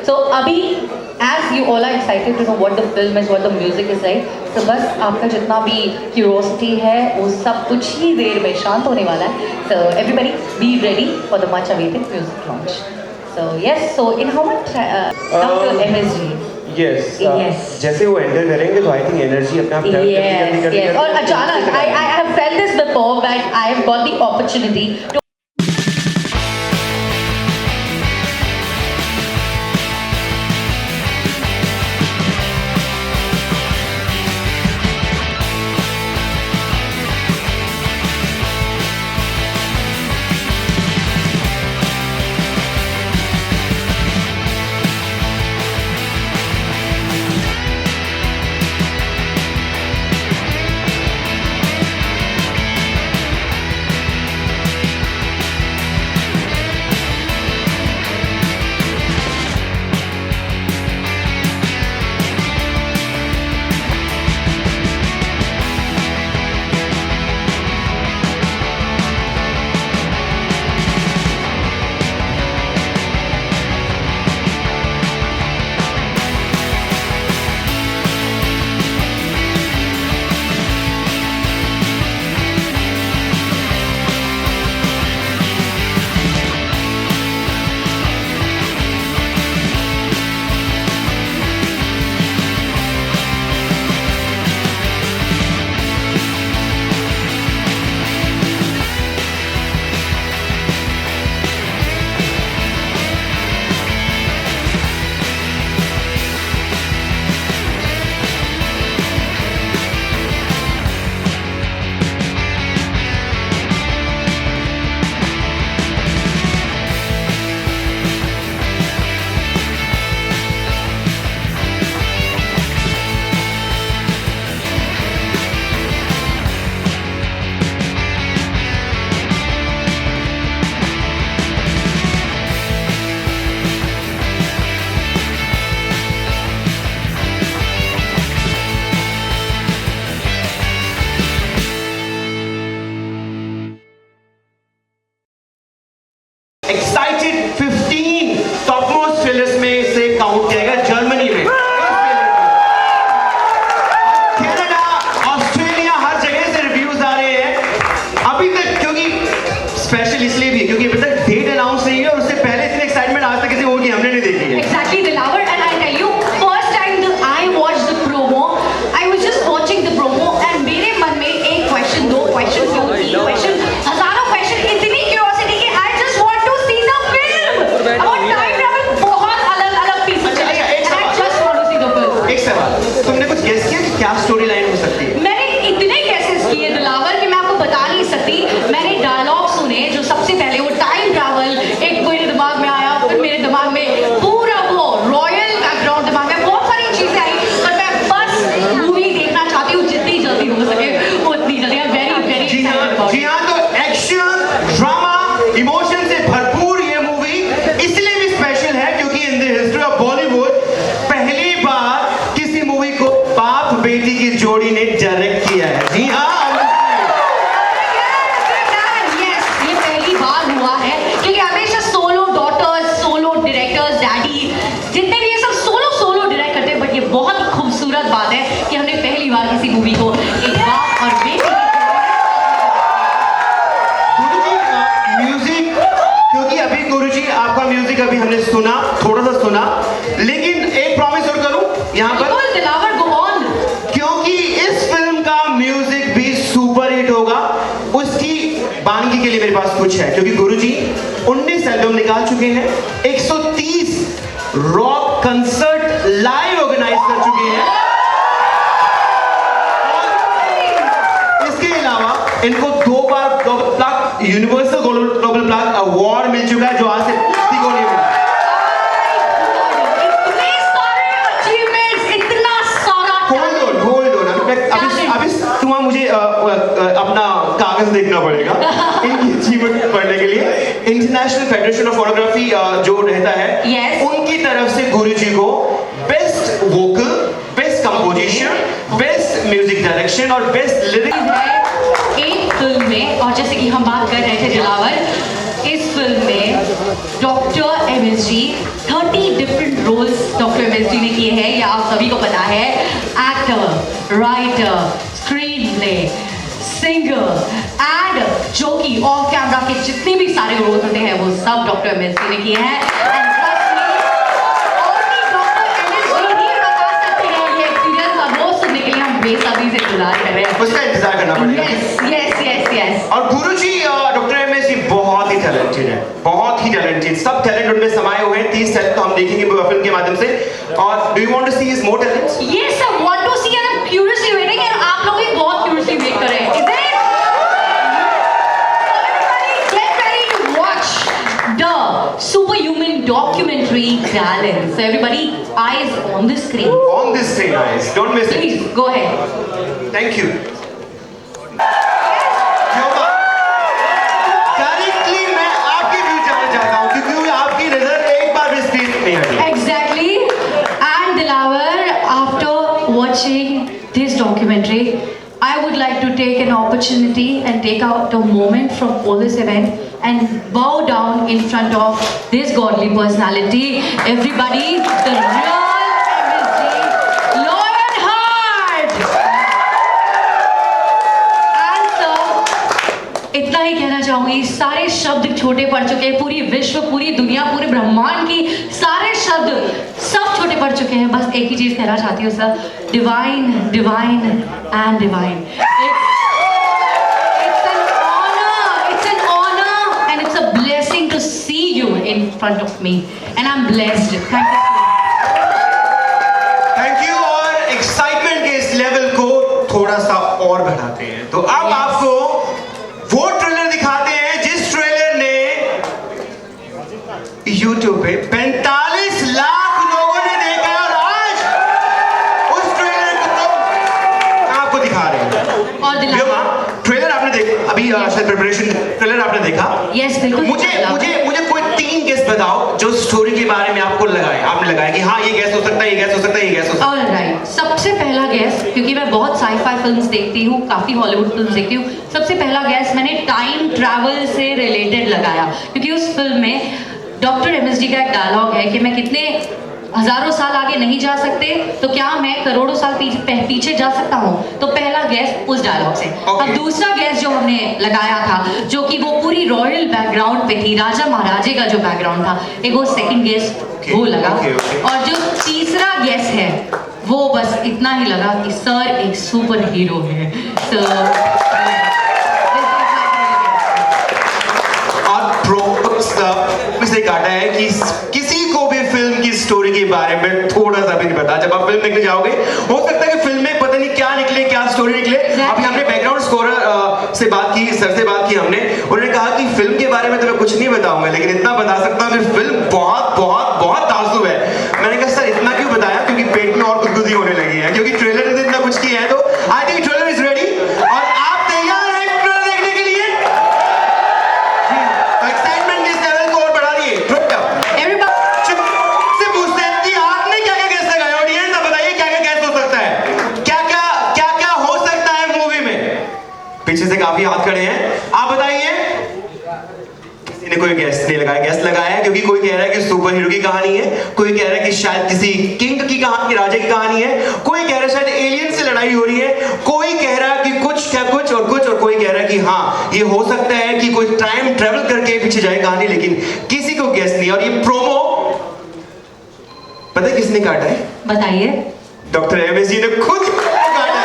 So अभी as you all are excited to know what the film is, what the music is like, तो बस आपका जितना भी curiosity है वो सब कुछ ही देर में शांत होने वाला है. So everybody be ready for the much awaited music launch. So yes, so in how much Dr. MSG. Yes. Yes. जैसे वो एंटर करेंगे तो I think एनर्जी अपने आप Yes. और अचानक I have felt this before that I have got the opportunity to excited 15 topmost films में इसे काउंट किया गया जर्मनी में, कनाडा, ऑस्ट्रेलिया, हर जगह से रिव्यूज आ रहे हैं अभी तक. क्योंकि स्पेशल इसलिए भी क्योंकि अभी तक डेट अनाउंस नहीं है और उससे पहले इतनी एक्साइटमेंट आज तक किसी और की हमने नहीं देखी है. Exactly, Dilawar, and I tell you, first time I watched the promo, I was just watching the promo and मेरे मन में एक question, दो question, तीन question, हजारों question, इतनी curiosity कि I just want to see the film. और time travel बहुत अलग-अलग pieces चले and I just want to see the film. एक सवाल, तुमने कुछ गेस किया कि क्या स्टोरी लाइन हो सकती है? मैंने इतने guesses किए दिलावर कि मैं आपको बता नहीं सकती. मैंने डायलॉग सुने जो सबसे पहले वो टाइम ट्रैवल एक मेरे दिमाग में आया, फिर मेरे दिमाग में पूरा वो रॉयल बैकग्राउंड दिमाग में बहुत सारी चीजें आई. पर मैं बस मूवी देखना चाहती हूँ जितनी जल्दी हो सके उतनी जल्दी. वेरी जी हाँ, तो एक्शन, ड्रामा, इमोशन से भरपूर ये मूवी इसलिए भी स्पेशल है क्योंकि in the history of Bollywood पहली बार किसी मूवी को बाप बेटी की जोड़ी ने डायरेक्ट किया है. जी हाँ, ये पहली बार हुआ है क्योंकि हमेशा solo daughters, solo directors, daddy जितने भी ये सब सोलो डायरेक्ट करते हैं. बट ये बहुत ही खूबसूरत बात है कि हमने पहली बार किसी मूवी को एक बाप और बेटी म्यूजिक, क्योंकि अभी गुरुजी आपका म्यूजिक अभी हमने सुना, थोड़ा सा सुना, लेकिन एक प्रॉमिस और करूं यहाँ पर, दिलावर गो ऑन, क्योंकि इस फिल्म का म्यूजिक भी सुपर हिट होगा. उसकी बानगी के लिए मेरे पास कुछ है क्योंकि गुरुजी 19 एल्बम निकाल चुके हैं, 130 रॉक कंसर्ट लाइव ऑर्गेनाइज कर चुके हैं. इसके अलावा इनको 2 बार यूनिवर्सल ग्लोबल प्लग अवार्ड मिल चुका है जो आज से किसी को नहीं मिला. इतने सारे अचीवमेंट्स, इतना सारा होल्ड अभी तुम मुझे अपना कागज देखना पड़ेगा इनकी अचीवमेंट पढ़ने के लिए. इंटरनेशनल फेडरेशन ऑफ फोटोग्राफी जो रहता है, yes. उनकी तरफ से गुरुजी को best vocal, best composition, best music direction और बेस्ट लिरिक्स एक फिल्म में. और जैसे कि हम बात कर रहे थे दिलावर, इस फिल्म में डॉक्टर MSG 30 डिफरेंट सभी को पता है, actor, writer, screen play, singer and जो कि ऑफ कैमरा के जितने भी सारे रोल्स होते हैं वो सब डॉक्टर एमएसजी ने किए हैं। And trust me, only doctor MSG ही बता सकते हैं ये एक्सपीरियंस, और वो सुनने के लिए हम बेसब्री से इंतजार कर रहे हैं। उसका इंतजार करना पड़ेगा। यस। और गुरुजी डॉक्टर एमएसजी बहुत ही टैलेंटेड है, बहुत ही टैलेंटेड, सब टैलेंट उनमें समाये हुए हैं। 30 टैलेंट तो हम देखेंगे फिल्म के माध्यम से। और do you want to see his more talents? Yes, I want to see and I'm curiously waiting, and आप लोग भी बहुत curiously wait कर रहे हैं, is it? So everybody get ready to watch the superhuman documentary talent. So everybody, eyes on the screen. On this screen, guys, don't miss it. Please go ahead. Thank you. Directly मैं आपके view जानना चाहता हूँ क्योंकि आपकी नजर एक बार भी स्क्रीन पे नहीं हटी। Exactly. And Dilawar, after watching this documentary, I would like to take an opportunity and take out a moment from all this event and bow down in front of this godly personality. Everybody, the real MSG, Lionheart! And sir, इतना ही कहना चाहूंगी, सारे शब्द छोटे पड़ चुके हैं, पूरी विश्व, पूरी दुनिया, पूरे ब्रह्मांड की सारे शब्द सब छोटे पड़ चुके हैं। बस एक ही चीज कहना चाहती हूँ sir, divine, divine and divine. It's an honor and it's a blessing to see you in front of me and I'm blessed. Thank you. Thank you. और एक्साइटमेंट के इस लेवल को थोड़ा सा और बढ़ाते हैं, तो अब आपको वो ट्रेलर दिखाते हैं जिस ट्रेलर ने YouTube पे 45 लाख लोगों ने देखा है, और आज उस ट्रेलर को आपको दिखा रहे हैं। और दिला ट्रेलर आपने देखा अभी, शायद प्रिपरेशन ट्रेलर आपने देखा? यस बिल्कुल। मुझे कोई 3 गेस बताओ जो स्टोरी के बारे में आपको आपने लगाया कि हाँ ये गैस हो सकता है, ये गैस हो सकता है, ये गैस हो सकता है। ऑलराइट, सबसे पहला गैस, क्योंकि मैं बहुत साई-फाई फिल्म्स देखती हूँ, काफी हॉलीवुड फिल्म्स देखती हूँ, सबसे पहला गैस मैंने टाइम ट्रैवल से रिलेटेड लगाया, क्योंकि उस फिल्म में डॉक्टर एमएसजी का एक डायलॉग है कि मैं कितने हजारों साल आगे नहीं जा सकते, तो क्या मैं करोड़ों साल पीछे जा सकता हूँ? तो पहला गैस उस डायलॉग से। अब दूसरा गैस जो हमने लगाया था, जो कि वो पूरी रॉयल बैकग्राउंड पे थी, राजा महाराजे का जो बैकग्राउंड था, एक वो सेकंड गैस वो लगा। और जो तीसरा गैस है वो बस इतना ही लगा कि सर एक सुपर हीरो है। से काटा है कि किसी को भी फिल्म की स्टोरी के बारे में थोड़ा सा भी नहीं पता। जब आप फिल्म देखने जाओगे हो सकता है कि फिल्म में पता नहीं क्या निकले, क्या स्टोरी निकले। अभी हमने बैकग्राउंड स्कोरर से बात की, सर से बात की हमने, उन्होंने कहा कि फिल्म के बारे में तो मैं कुछ नहीं बताऊंगा, लेकिन इतना बता सकता हूँ कि फिल्म बहुत बहुत बहुत ताजुब है। मैंने कहा सर इतना क्यों बताया? क्योंकि पेट में और गुदगुदी होने लगी है, क्योंकि ट्रेलर ने इतना कुछ किया है। तो I think trailer is ready और आप तैयार हैं ट्रेलर देखने के लिए? तो एक्साइटमेंट इस लेवल को और बढ़ा दिए। से पूछते हैं कि आपने क्या क्या गैस लगाया? ऑडियंस आप बताइए क्या क्या गैस हो सकता है, क्या क्या हो सकता है मूवी में? पीछे से काफी हाथ खड़े हैं, आप बताइए। किसी ने कोई गैस नहीं लगाया? गैस लगाया है क्योंकि कोई कह रहा है कि सुपर हीरो की कहानी है, कोई कह रहा है कि शायद किसी किंग की कहानी, राजा की कहानी है, कोई कह रहा है शायद एलियन से लड़ाई हो रही है, कोई कह रहा है कि कुछ क्या कुछ और कुछ, और कोई कह रहा है कि हाँ ये हो सकता है कि कोई टाइम ट्रेवल करके पीछे जाए कहानी, लेकिन किसी को गैस नहीं। और ये प्रोमो पता है किसने काटा है? बताइए। डॉक्टर एमएसजी ने खुद काटा है।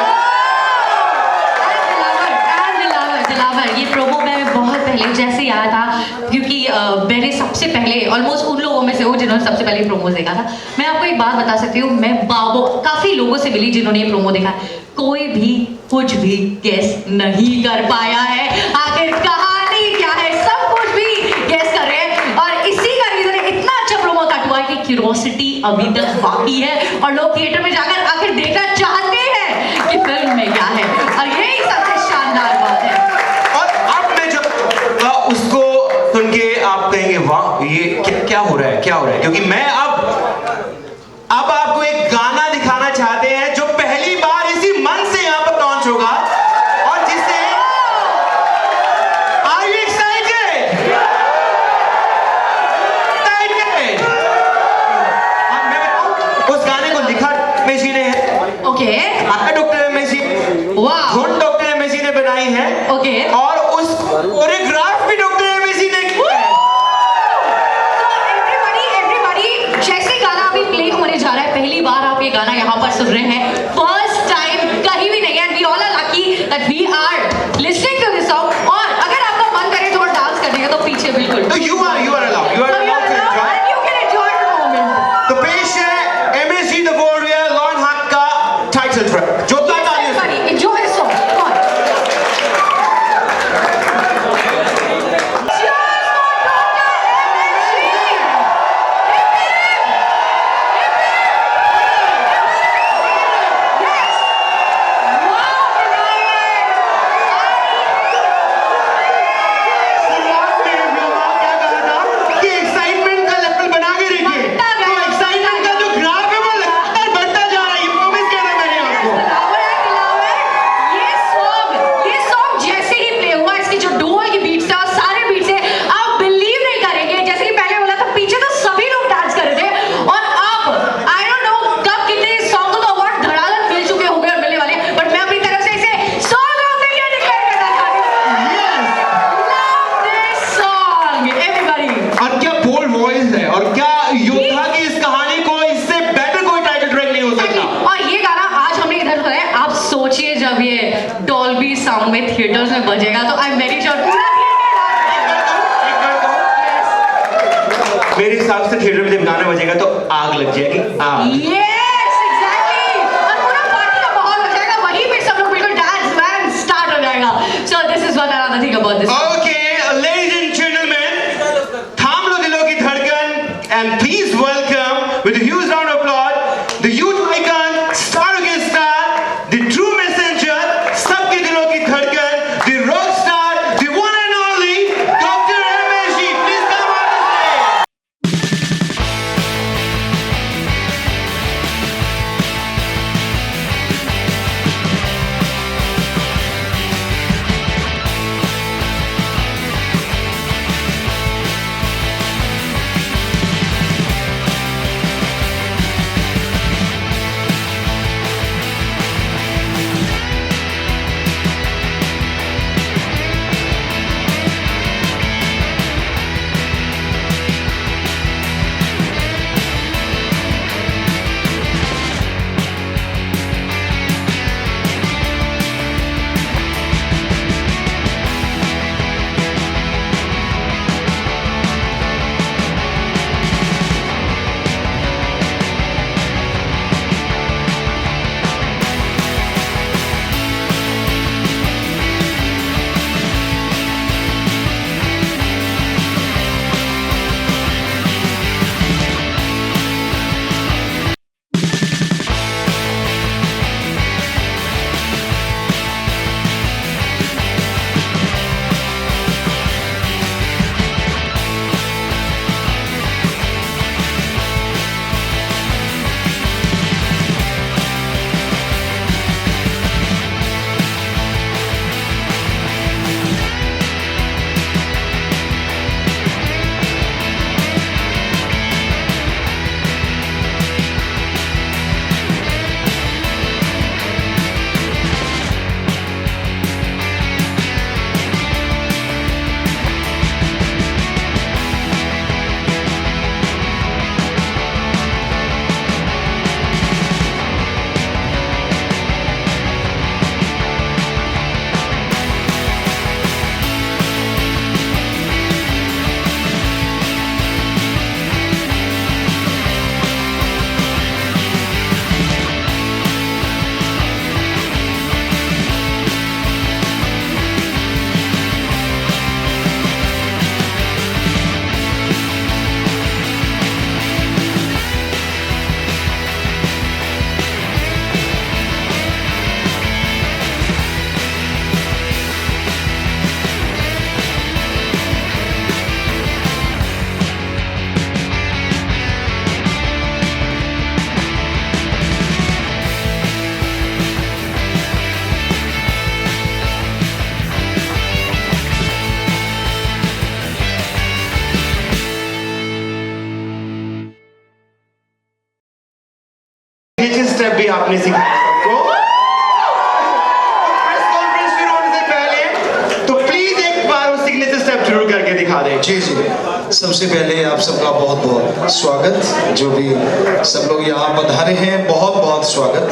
दिलावर, ये प्रोमो मैं बहुत पहले जैसे आया था, क्योंकि मैंने सबसे पहले ऑलमोस्ट उन लोगों में से हूँ जिन्होंने सबसे पहले प्रोमो देखा था। मैं आपको एक बात बता सकती हूँ, मैं काफी लोगों से मिली जिन्होंने ये प्रोमो देखा, कोई भी कुछ भी गेस नहीं कर पाया है आखिर कहानी क्या है। सब कुछ भी गेस कर रहे हैं और इसी का रीजन है इतना अच्छा प्रोमो कट हुआ है कि क्यूरियोसिटी अभी तक बाकी है और लोग थिएटर में जाकर आखिर देखना चाहते हैं कि फिल्म में क्या है, और यही सबसे शानदार बात है। उसको सुन के आप कहेंगे वाह ये क्या हो रहा है, क्या हो रहा है? क्योंकि मैं अब आपको एक गाना दिखाना चाहते हैं जो पहली बार इसी मन से यहां पर लॉन्च होगा और जिसे आर यू एक्साइटेड? मैं बताऊं उस गाने को लिखा ओके डॉक्टर एमएसजी, वाह धुन डॉक्टर एमएसजी ने बनाई है ओके और उस कोरियोग्राफ भी डॉक्टर एमएसजी ने किया है। एवरीबॉडी जैसे गाना अभी प्ले होने जा रहा है, पहली बार आप ये गाना यहाँ पर सुन रहे हैं, फर्स्ट टाइम कहीं भी नहीं है, we all are lucky that we are listening to this song. और अगर आपका मन करे थोड़ा डांस करने का तो पीछे बिल्कुल तो you are allowed to enjoy। and you can enjoy the moment। तो पेश है एमएसजी द वॉरियर लॉन हक का टाइटल ट्रैक जो Everybody enjoy the song, come on। Cheers for Dr. MSG। Yes। Wow, कि एक्साइटमेंट का लेवल बना के रखिए। तो एक्साइटमेंट का जो ग्राफ है वो लगातार बढ़ता जा रहा है, ये प्रॉमिस किया था मैंने आपको। ये सॉन्ग जैसे ही प्ले हुआ, इसकी जो डोल की बीट्स था, सारे बीट्स है, आप बिलीव नहीं करेंगे, जैसे कि पहले बोला था पीछे तो सभी लोग डांस कर रहे थे, और अब आई डोंट नो कब कितने सॉन्ग को तो अवार्ड धड़ाधड़ मिल चुके होंगे और मिलने वाले, बट मैं अपनी तरफ से इसे song of the year declare करना चाहती हूँ। Love this song everybody. और क्या बोल्ड वॉइस है, और क्या योद्धा की इस कहानी को इससे बेटर कोई टाइटल ट्रैक नहीं हो सकता। और ये गाना आज हमने इधर सुना है, आप सोचिए जब ये डॉल्बी साउंड में थिएटर्स में बजेगा तो आई एम वेरी श्योर पूरा मेरे हिसाब से थिएटर में जब गाना बजेगा तो आग लग जाएगी, आग। यस एग्जैक्टली, और पूरा पार्टी का माहौल हो जाएगा, वहीं पे सब लोग बिल्कुल डांस वैन स्टार्ट हो जाएगा। So this is what I think about this. Okay, ladies and gentlemen, थाम लो दिलों की धड़कन and please welcome with a huge round of applause the youth icon, star के star, the true messenger, सबके दिलों की धड़कन, the rock star, the one and only Dr. MSG. Please come on the stage. Step भी आपने सीखा सबको। शुरू करके दिखा दें। जी जी, सबसे पहले आप सबका बहुत बहुत स्वागत, जो भी सब लोग यहाँ पधारे हैं बहुत बहुत स्वागत।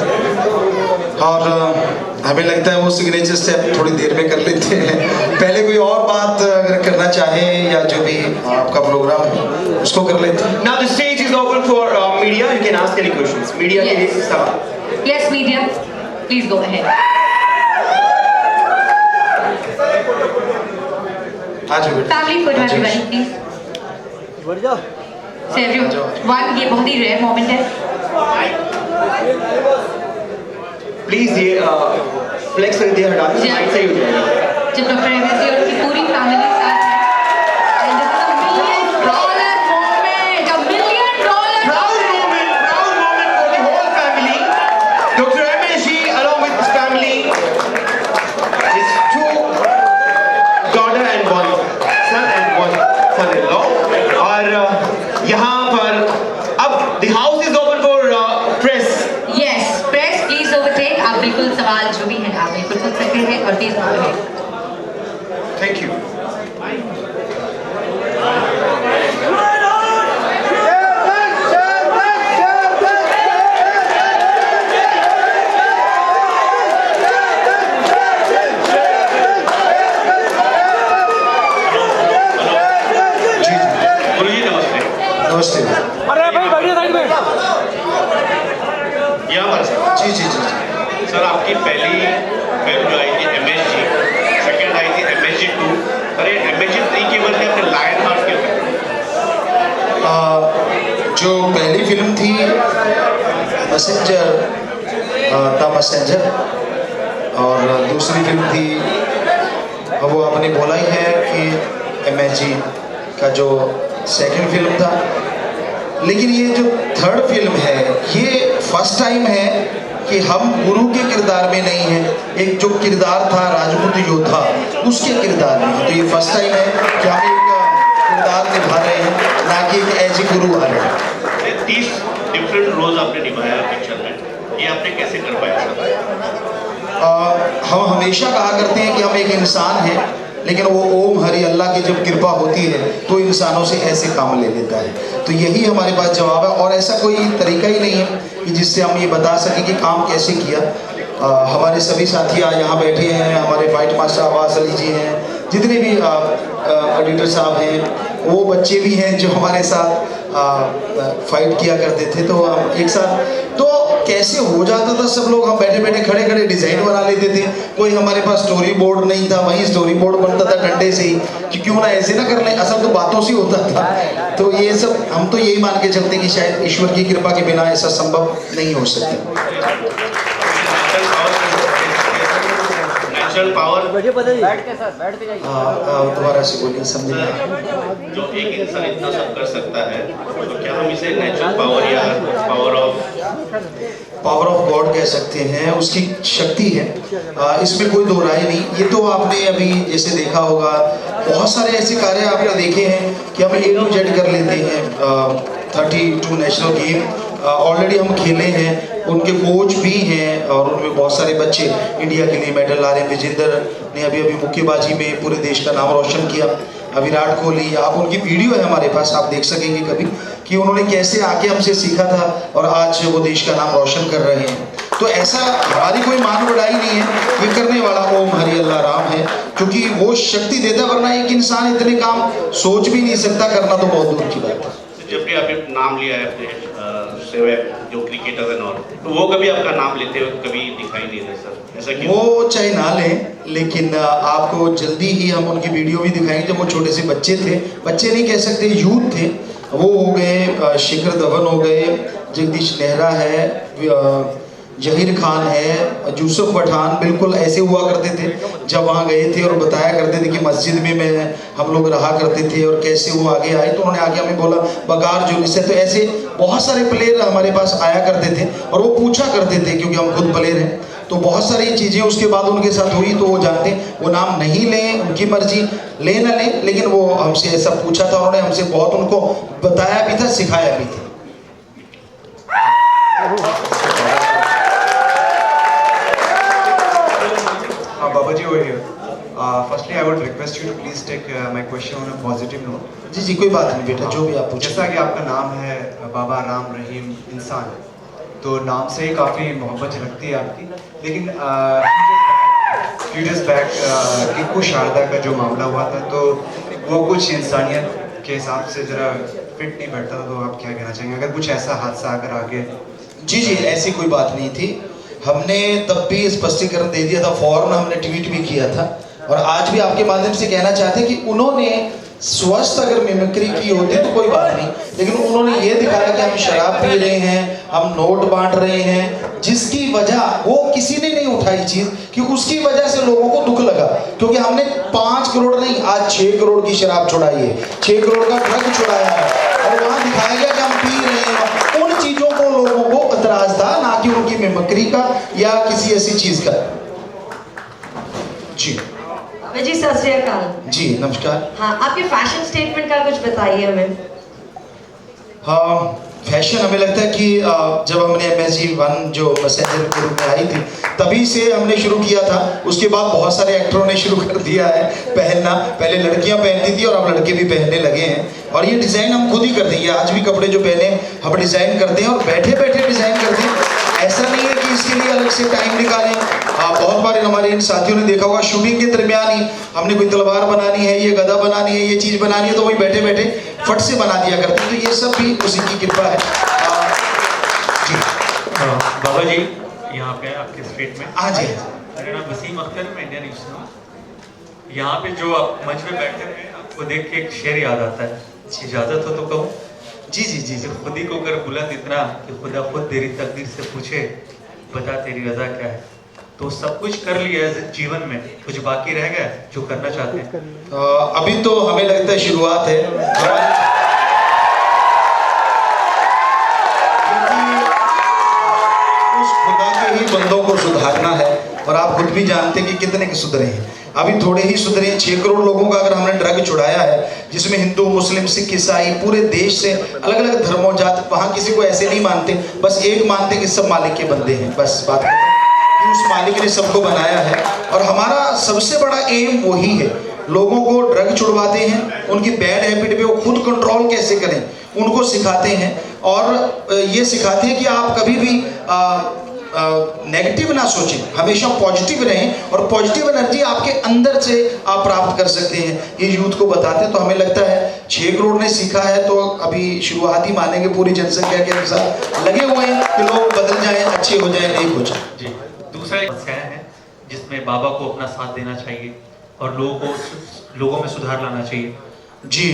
और हमें लगता है वो सिग्नेचर स्टेप थोड़ी देर में कर लेते हैं, पहले कोई और बात अगर करना चाहे या जो भी आपका प्रोग्राम है उसको कर लेते हैं। Now the stage is open for media. You can ask any questions. Media के लिए सवाल। Yes, media. Please go ahead. हाँ जी बेटा। Family photo, everybody, please. So everyone, ये बहुत ही rare moment है. प्लीज ये फ्लेक्स कर दिया, हटा दीजिए, साइड से ही हो जाएगा। जब डॉक्टर एमएससी और उनकी पूरी फैमिली साथ है, and this is a $1 million moment, a $1 million Proud moment for the whole family. Dr. M.S. ji, along with his family, his 2 daughter and 1 son and 1 son-in-law. और यहाँ पर अब the house is open for press. Yes, press, please overtake. आप बिल्कुल सवाल जो भी है आप बिल्कुल पूछ सकते हैं और please go ahead. Thank you. जी जी, गुरुजी नमस्ते। नमस्ते। अरे भाई बैठिए साइड में। यहाँ पर जी जी जी जी। सर आपकी पहली फिल्म जो आई थी MSG, सेकंड आई थी MSG 2, और ये MSG 3 के बदले आपने लायन हार्ट क्यों किया? जो पहली फिल्म थी मैसेंजर, द मैसेंजर, और दूसरी फिल्म थी वो आपने बोला ही है कि MSG का जो सेकंड फिल्म था, लेकिन ये जो थर्ड फिल्म है ये फर्स्ट टाइम है कि हम गुरु के किरदार में नहीं हैं, एक जो किरदार था राजपूत योद्धा उसके किरदार में है। तो ये फर्स्ट टाइम है कि हम एक किरदार निभा रहे हैं, ना कि एक एज ए गुरु आ रहे हैं। ये 30 डिफरेंट रोल्स आपने निभाया पिक्चर में, ये आपने कैसे कर पाया सर? हम हमेशा कहा करते हैं कि हम एक इंसान हैं, लेकिन वो ओम हरि अल्लाह की जब कृपा होती है तो इंसानों से ऐसे काम ले लेता है। तो यही हमारे पास जवाब है, और ऐसा कोई तरीका ही नहीं है कि जिससे हम ये बता सकें कि काम कैसे किया। हमारे सभी साथी आज यहाँ बैठे हैं, हमारे फाइट मास्टर अब्बास अली जी हैं, जितने भी एडिटर साहब हैं, वो बच्चे भी हैं जो हमारे साथ फाइट किया करते थे। तो हम एक साथ तो कैसे हो जाता था, सब लोग हम बैठे बैठे खड़े खड़े डिजाइन बना लेते थे। कोई हमारे पास स्टोरी बोर्ड नहीं था, वहीं स्टोरी बोर्ड बनता था डंडे से ही कि क्यों ना ऐसे ना कर लें, असल तो बातों से होता था। तो ये सब हम तो यही मान के चलते कि शायद ईश्वर की कृपा के बिना ऐसा संभव नहीं हो सकता। नेचुरल पावर बैठिए बताइए। बैठ के सर, बैठ के जाइए। दोबारा से बोलिए, समझ नहीं आया। जो एक इंसान इतना सब कर सकता है, तो क्या हम इसे नेचुरल पावर या पावर ऑफ गॉड कह सकते हैं, उसकी शक्ति है, इसमें कोई दो राय नहीं। ये तो आपने अभी जैसे देखा होगा, बहुत सारे ऐसे कार्य आपने देखे हैं कि हम A to Z कर लेते हैं। 32 नेशनल गेम ऑलरेडी हम खेले हैं, उनके कोच भी हैं, और उनमें बहुत सारे बच्चे इंडिया के लिए मेडल ला रहे हैं। विजेंद्र ने अभी मुक्केबाजी में पूरे देश का नाम रोशन किया। विराट कोहली, आप उनकी वीडियो है हमारे पास, आप देख सकेंगे कभी कि उन्होंने कैसे आके हमसे सीखा था और आज वो देश का नाम रोशन कर रहे हैं। तो ऐसा हमारी कोई मान बढ़ाई नहीं है, ये करने वाला ओम हरि अल्लाह राम है, क्योंकि वो शक्ति देता, वरना एक इंसान इतने काम सोच भी नहीं सकता, करना तो बहुत दूर की बात है। जब भी आपने नाम लिया है अपने सेवक जो क्रिकेटर एंड ऑल, तो वो कभी आपका नाम लेते हुए कभी दिखाई नहीं दे सर, ऐसा क्यों? वो चाहे ना लें, लेकिन आपको जल्दी ही हम उनकी वीडियो भी दिखाएंगे। जब वो छोटे से बच्चे थे, बच्चे नहीं कह सकते, यूथ थे, वो हो गए, शिखर धवन हो गए, जगदीश नेहरा है, जहीर खान है, यूसुफ पठान, बिल्कुल ऐसे हुआ करते थे जब वहाँ गए थे, और बताया करते थे कि मस्जिद में हम लोग रहा करते थे और कैसे वो आगे आए। तो उन्होंने आगे हमें बोला बगार जुनिस है। तो ऐसे बहुत सारे प्लेयर हमारे पास आया करते थे और वो पूछा करते थे, क्योंकि हम खुद प्लेयर हैं, तो बहुत सारी चीज़ें उसके बाद उनके साथ हुई। तो वो जानते, वो नाम नहीं लें, उनकी मर्जी, ले न लें, लेकिन वो हमसे ऐसा पूछा था, उन्होंने हमसे बहुत उनको बताया भी था, सिखाया भी था। Babaji over here. Firstly, I would request you to please take my question on a positive note. जी जी कोई बात नहीं बेटा, जो भी आप पूछे। जैसा कि आपका नाम है बाबा राम रहीम इंसान, तो नाम से ही काफ़ी मोहब्बत झलकती है आपकी। लेकिन few days back Tikku Sharda का जो मामला हुआ था, तो वो कुछ इंसानियत के हिसाब से ज़रा फिट नहीं बैठता था, तो आप क्या कहना चाहेंगे अगर कुछ ऐसा हादसा अगर आगे? जी जी ऐसी कोई बात नहीं थी, हमने तब भी स्पष्टीकरण दे दिया था, फौरन हमने ट्वीट भी किया था, और आज भी आपके माध्यम से कहना चाहते हैं कि उन्होंने स्वस्थ अगर मिमिक्री की होती तो कोई बात नहीं, लेकिन उन्होंने ये दिखाया कि हम शराब पी रहे हैं, हम नोट बांट रहे हैं, जिसकी वजह वो किसी ने नहीं उठाई चीज कि उसकी वजह से लोगों को दुख लगा, क्योंकि हमने 5 करोड़ नहीं आज 6 करोड़ की शराब छुड़ाई है, 6 करोड़ का ड्रग छुड़ाया है, और वहां दिखाया गया कि हम पी रहे हैं। उन चीजों को लोगों को एतराज था, ना कि उनकी मिमिक्री का या किसी ऐसी चीज का। जी जी सत श्री अकाल। जी नमस्कार। हाँ, आपके फैशन स्टेटमेंट का कुछ बताइए हमें। हाँ, फैशन हमें लगता है कि जब हमने MSG1 जो मैसेंजर के रूप में आई थी तभी से हमने शुरू किया था, उसके बाद बहुत सारे एक्टरों ने शुरू कर दिया है पहनना, पहले लड़कियां पहनती थी और अब लड़के भी पहनने लगे हैं, और ये डिज़ाइन हम खुद ही करते हैं, आज भी कपड़े जो पहने हम डिज़ाइन करते हैं और बैठे बैठे डिज़ाइन करते हैं, ऐसा नहीं है कि इसके लिए अलग से टाइम निकालें। बहुत बार हमारे इन साथियों ने देखा होगा शूटिंग के दरमियान ही हमने कोई तलवार बनानी है, ये गदा बनानी है, ये चीज़ बनानी है, तो वही बैठे बैठे फट से बना दिया करते हैं, तो ये सब भी उसी की कृपा है। जी बाबा जी यहाँ पे आपके स्ट्रीट में। हाँ जी। मेरा नाम वसीम अख्तर, मैं इंडियन न्यूज़ में। यहाँ पे जो आप मंच में बैठे हुए हैं, आपको देख के एक शेर याद आता है, इजाज़त हो तो कहूँ? जी जी जी जी। खुद ही को कर बुलंद इतना कि खुदा खुद तेरी तकदीर से पूछे बता तेरी रजा क्या है। तो सब कुछ कर लिया है जीवन में, कुछ बाकी रह गया जो करना चाहते हैं? अभी तो हमें लगता है शुरुआत है, उस खुदा के ही बंदों को सुधारना है, और आप खुद भी जानते हैं कि कितने के सुधरे हैं, अभी थोड़े ही सुधरे। 6 करोड़ लोगों का अगर हमने ड्रग छुड़ाया है, जिसमें हिंदू मुस्लिम सिख ईसाई पूरे देश से अलग अलग धर्मों जात, वहाँ किसी को ऐसे नहीं मानते, बस एक मानते कि सब मालिक के बंदे हैं, बस बात कि उस मालिक ने सबको बनाया है, और हमारा सबसे बड़ा एम वही है, लोगों को ड्रग छुड़वाते हैं, उनकी बैड हैबिट पे वो खुद कंट्रोल कैसे करें उनको सिखाते हैं, और ये सिखाते हैं कि आप कभी भी नेगेटिव ना सोचें, हमेशा पॉजिटिव रहें, और पॉजिटिव एनर्जी आपके अंदर से आप प्राप्त कर सकते हैं, ये यूथ को बताते हैं। तो हमें लगता है 6 करोड़ ने सीखा है, तो अभी शुरुआत ही मानेंगे, पूरी जनसंख्या के अनुसार लगे हुए हैं कि लोग बदल जाएं, अच्छे हो जाएं, नहीं हो जाए। जी दूसरा एक समस्या है जिसमें बाबा को अपना साथ देना चाहिए और लोगों में सुधार लाना चाहिए। जी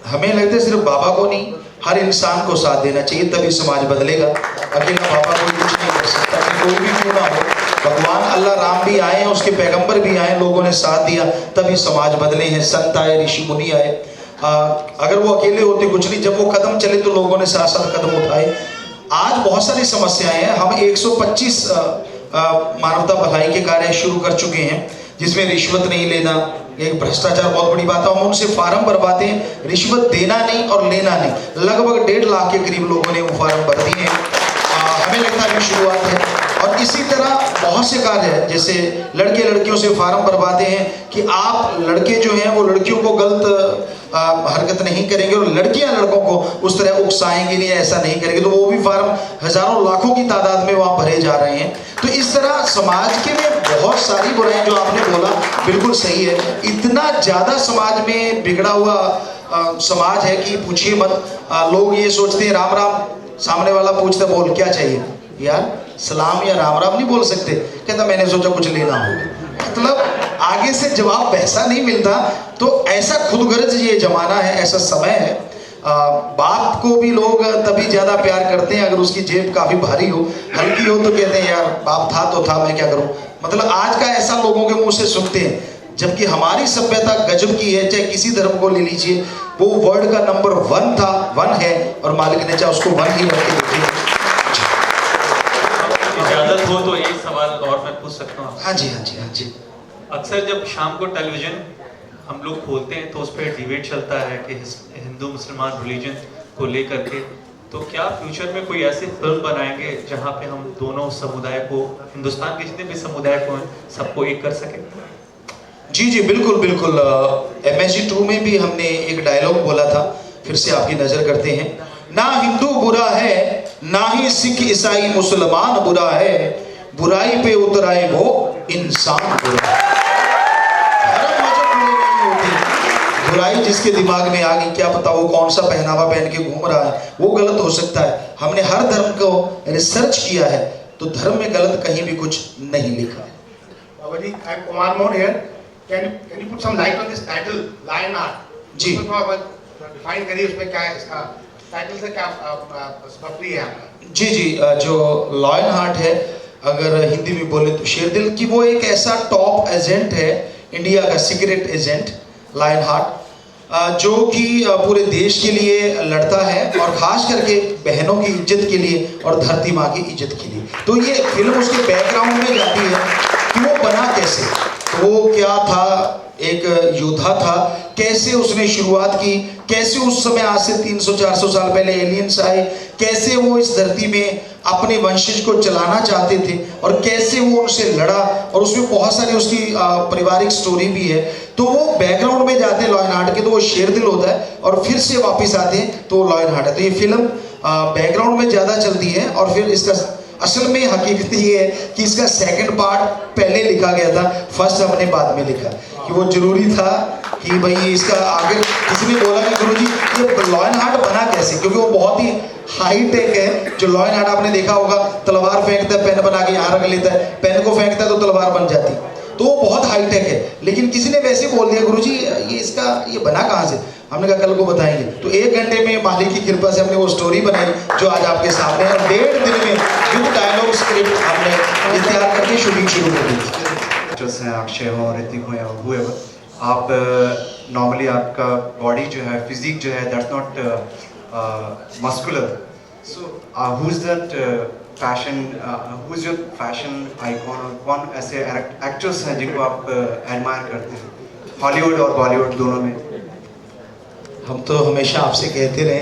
हमें लगता है सिर्फ बाबा को नहीं, हर इंसान को साथ देना चाहिए, तभी समाज बदलेगा। अकेला बाबा कोई कुछ नहीं कर सकता, कि कोई भी क्यों ना हो, भगवान अल्लाह राम भी आए हैं, उसके पैगंबर भी आए, लोगों ने साथ दिया तभी समाज बदले हैं, संत आए, ऋषि मुनि आए। अगर वो अकेले होते कुछ नहीं, जब वो कदम चले तो लोगों ने साथ साथ कदम उठाए। आज बहुत सारी समस्याएं हैं, हम 125 मानवता भलाई के कार्य शुरू कर चुके हैं, जिसमें रिश्वत नहीं लेना, एक भ्रष्टाचार बहुत बड़ी बात है, हम उनसे फार्म भरवाते हैं, रिश्वत देना नहीं और लेना नहीं, लगभग 1.5 लाख के करीब लोगों ने वो फार्म भर दिए हैं। हमें लगता है कि शुरुआत है, और इसी तरह बहुत से कार्य हैं, जैसे लड़के लड़कियों से फार्म भरवाते हैं कि आप लड़के जो हैं वो लड़कियों को गलत हरकत नहीं करेंगे, और लड़कियां लड़कों को उस तरह उकसाएंगी नहीं, ऐसा नहीं करेंगे, तो वो भी फार्म हजारों लाखों की तादाद में वहाँ भरे जा रहे हैं। तो इस तरह समाज के में बहुत सारी बुराइयां, जो आपने बोला बिल्कुल सही है, इतना ज़्यादा समाज में बिगड़ा हुआ समाज है कि पूछिए मत। लोग ये सोचते हैं राम राम, सामने वाला पूछता बोल क्या चाहिए, यार सलाम या राम राम नहीं बोल सकते, कहता मैंने सोचा कुछ लेना होगा, मतलब आगे से जवाब वैसा नहीं मिलता। तो ऐसा खुदगर्ज ये जमाना है, ऐसा समय है। बाप को भी लोग तभी ज़्यादा प्यार करते हैं अगर उसकी जेब काफ़ी भारी हो, हल्की हो तो कहते हैं यार बाप था तो था, मैं क्या करूं, मतलब आज का ऐसा लोगों के मुंह से सुनते हैं। जबकि हमारी सभ्यता गजब की है, चाहे किसी धर्म को ले लीजिए, वो वर्ल्ड का नंबर 1 था, 1 है, और मालिक ने चाहे उसको 1 ही रख के देखिए। इजाजत हो तो एक सवाल और मैं पूछ सकता हूँ? हाँ जी हाँ जी हाँ जी। अक्सर जब शाम को टेलीविजन हम लोग खोलते हैं तो उस पर डिबेट चलता है कि हिंदू मुसलमान रिलीजन को लेकर के, तो क्या फ्यूचर में कोई ऐसी फिल्म बनाएंगे जहाँ पे हम दोनों समुदाय को, हिंदुस्तान के जितने भी समुदाय को हैं, सबको एक कर सकें? जी जी बिल्कुल बिल्कुल। MSG 2 में भी हमने एक डायलॉग बोला था, फिर से आपकी नजर करते हैं। ना हिंदू बुरा है, ना ही सिख ईसाई मुसलमान बुरा है, बुराई पे उतराए वो इंसान बुरा है। धर्म मजहब बुरे नहीं होते, बुराई जिसके दिमाग में आ गई, क्या पता वो कौन सा पहनावा पहन के घूम रहा है, वो गलत हो सकता है। हमने हर धर्म को रिसर्च किया है, तो धर्म में गलत कहीं भी कुछ नहीं लिखा है। Baba ji, I'm Kumar Mohan here. Can you put some light on this title, Lion Heart? जी। उसमें थोड़ा बहुत define करिए, उसमें क्या है इसका टाइटल से क्या सबप्री है आपका? जी जी, जो लॉयन हार्ट है, अगर हिंदी में बोले तो शेर दिल की, वो एक ऐसा टॉप एजेंट है, इंडिया का सीक्रेट एजेंट लायन हार्ट, जो कि पूरे देश के लिए लड़ता है और खास करके बहनों की इज्जत के लिए और धरती माँ की इज्जत के लिए। तो ये फिल्म उसके बैकग्राउंड में जाती है कि वो बना कैसे, तो वो क्या था, एक योद्धा था, कैसे उसने शुरुआत की, कैसे उस समय आज से 300-400 साल पहले एलियंस आए, कैसे वो इस धरती में अपने वंशज को चलाना चाहते थे और कैसे वो उनसे लड़ा, और उसमें बहुत सारी उसकी पारिवारिक स्टोरी भी है। तो वो बैकग्राउंड में जाते हैं लॉयन हार्ट के, तो वो शेर दिल होता है और फिर से वापस आते हैं तो लॉयन हार्ट है। तो ये फिल्म बैकग्राउंड में ज़्यादा चलती है, और फिर इसका असल में हकीकत ये है कि इसका सेकंड पार्ट पहले लिखा गया था, फर्स्ट हमने बाद में लिखा, कि वो जरूरी था कि भाई इसका आगे किसी ने बोला कि गुरुजी ये लॉयन हार्ट बना कैसे, क्योंकि वो बहुत ही हाई टेक है। जो लॉयन हार्ट आपने देखा होगा, तलवार फेंकता है, पेन बना के यहाँ रख लेता है, पेन को फेंकता है तो तलवार बन जाती, तो वो बहुत हाई टेक है। लेकिन किसी ने वैसे बोल दिया गुरुजी ये बना कहाँ से, हमने कहा कल को बताएंगे। तो 1 घंटे में मालिक की कृपा से हमने वो स्टोरी बनाई जो आज आपके सामने है, और 1.5 दिन में विद डायलॉग स्क्रिप्ट हमने ये तैयार करके शूटिंग शुरू कर दी। एक्टर्स हैं, अक्षय हो, ऋतिक हो या whoever, आप नॉर्मली आपका बॉडी जो है, फिजिक जो है, that's not muscular, so who is that fashion, who is your fashion icon, और कौन ऐसे एक्टर्स हैं जिनको आप एडमायर करते हैं हॉलीवुड और बॉलीवुड दोनों में? हम तो हमेशा आपसे कहते रहे,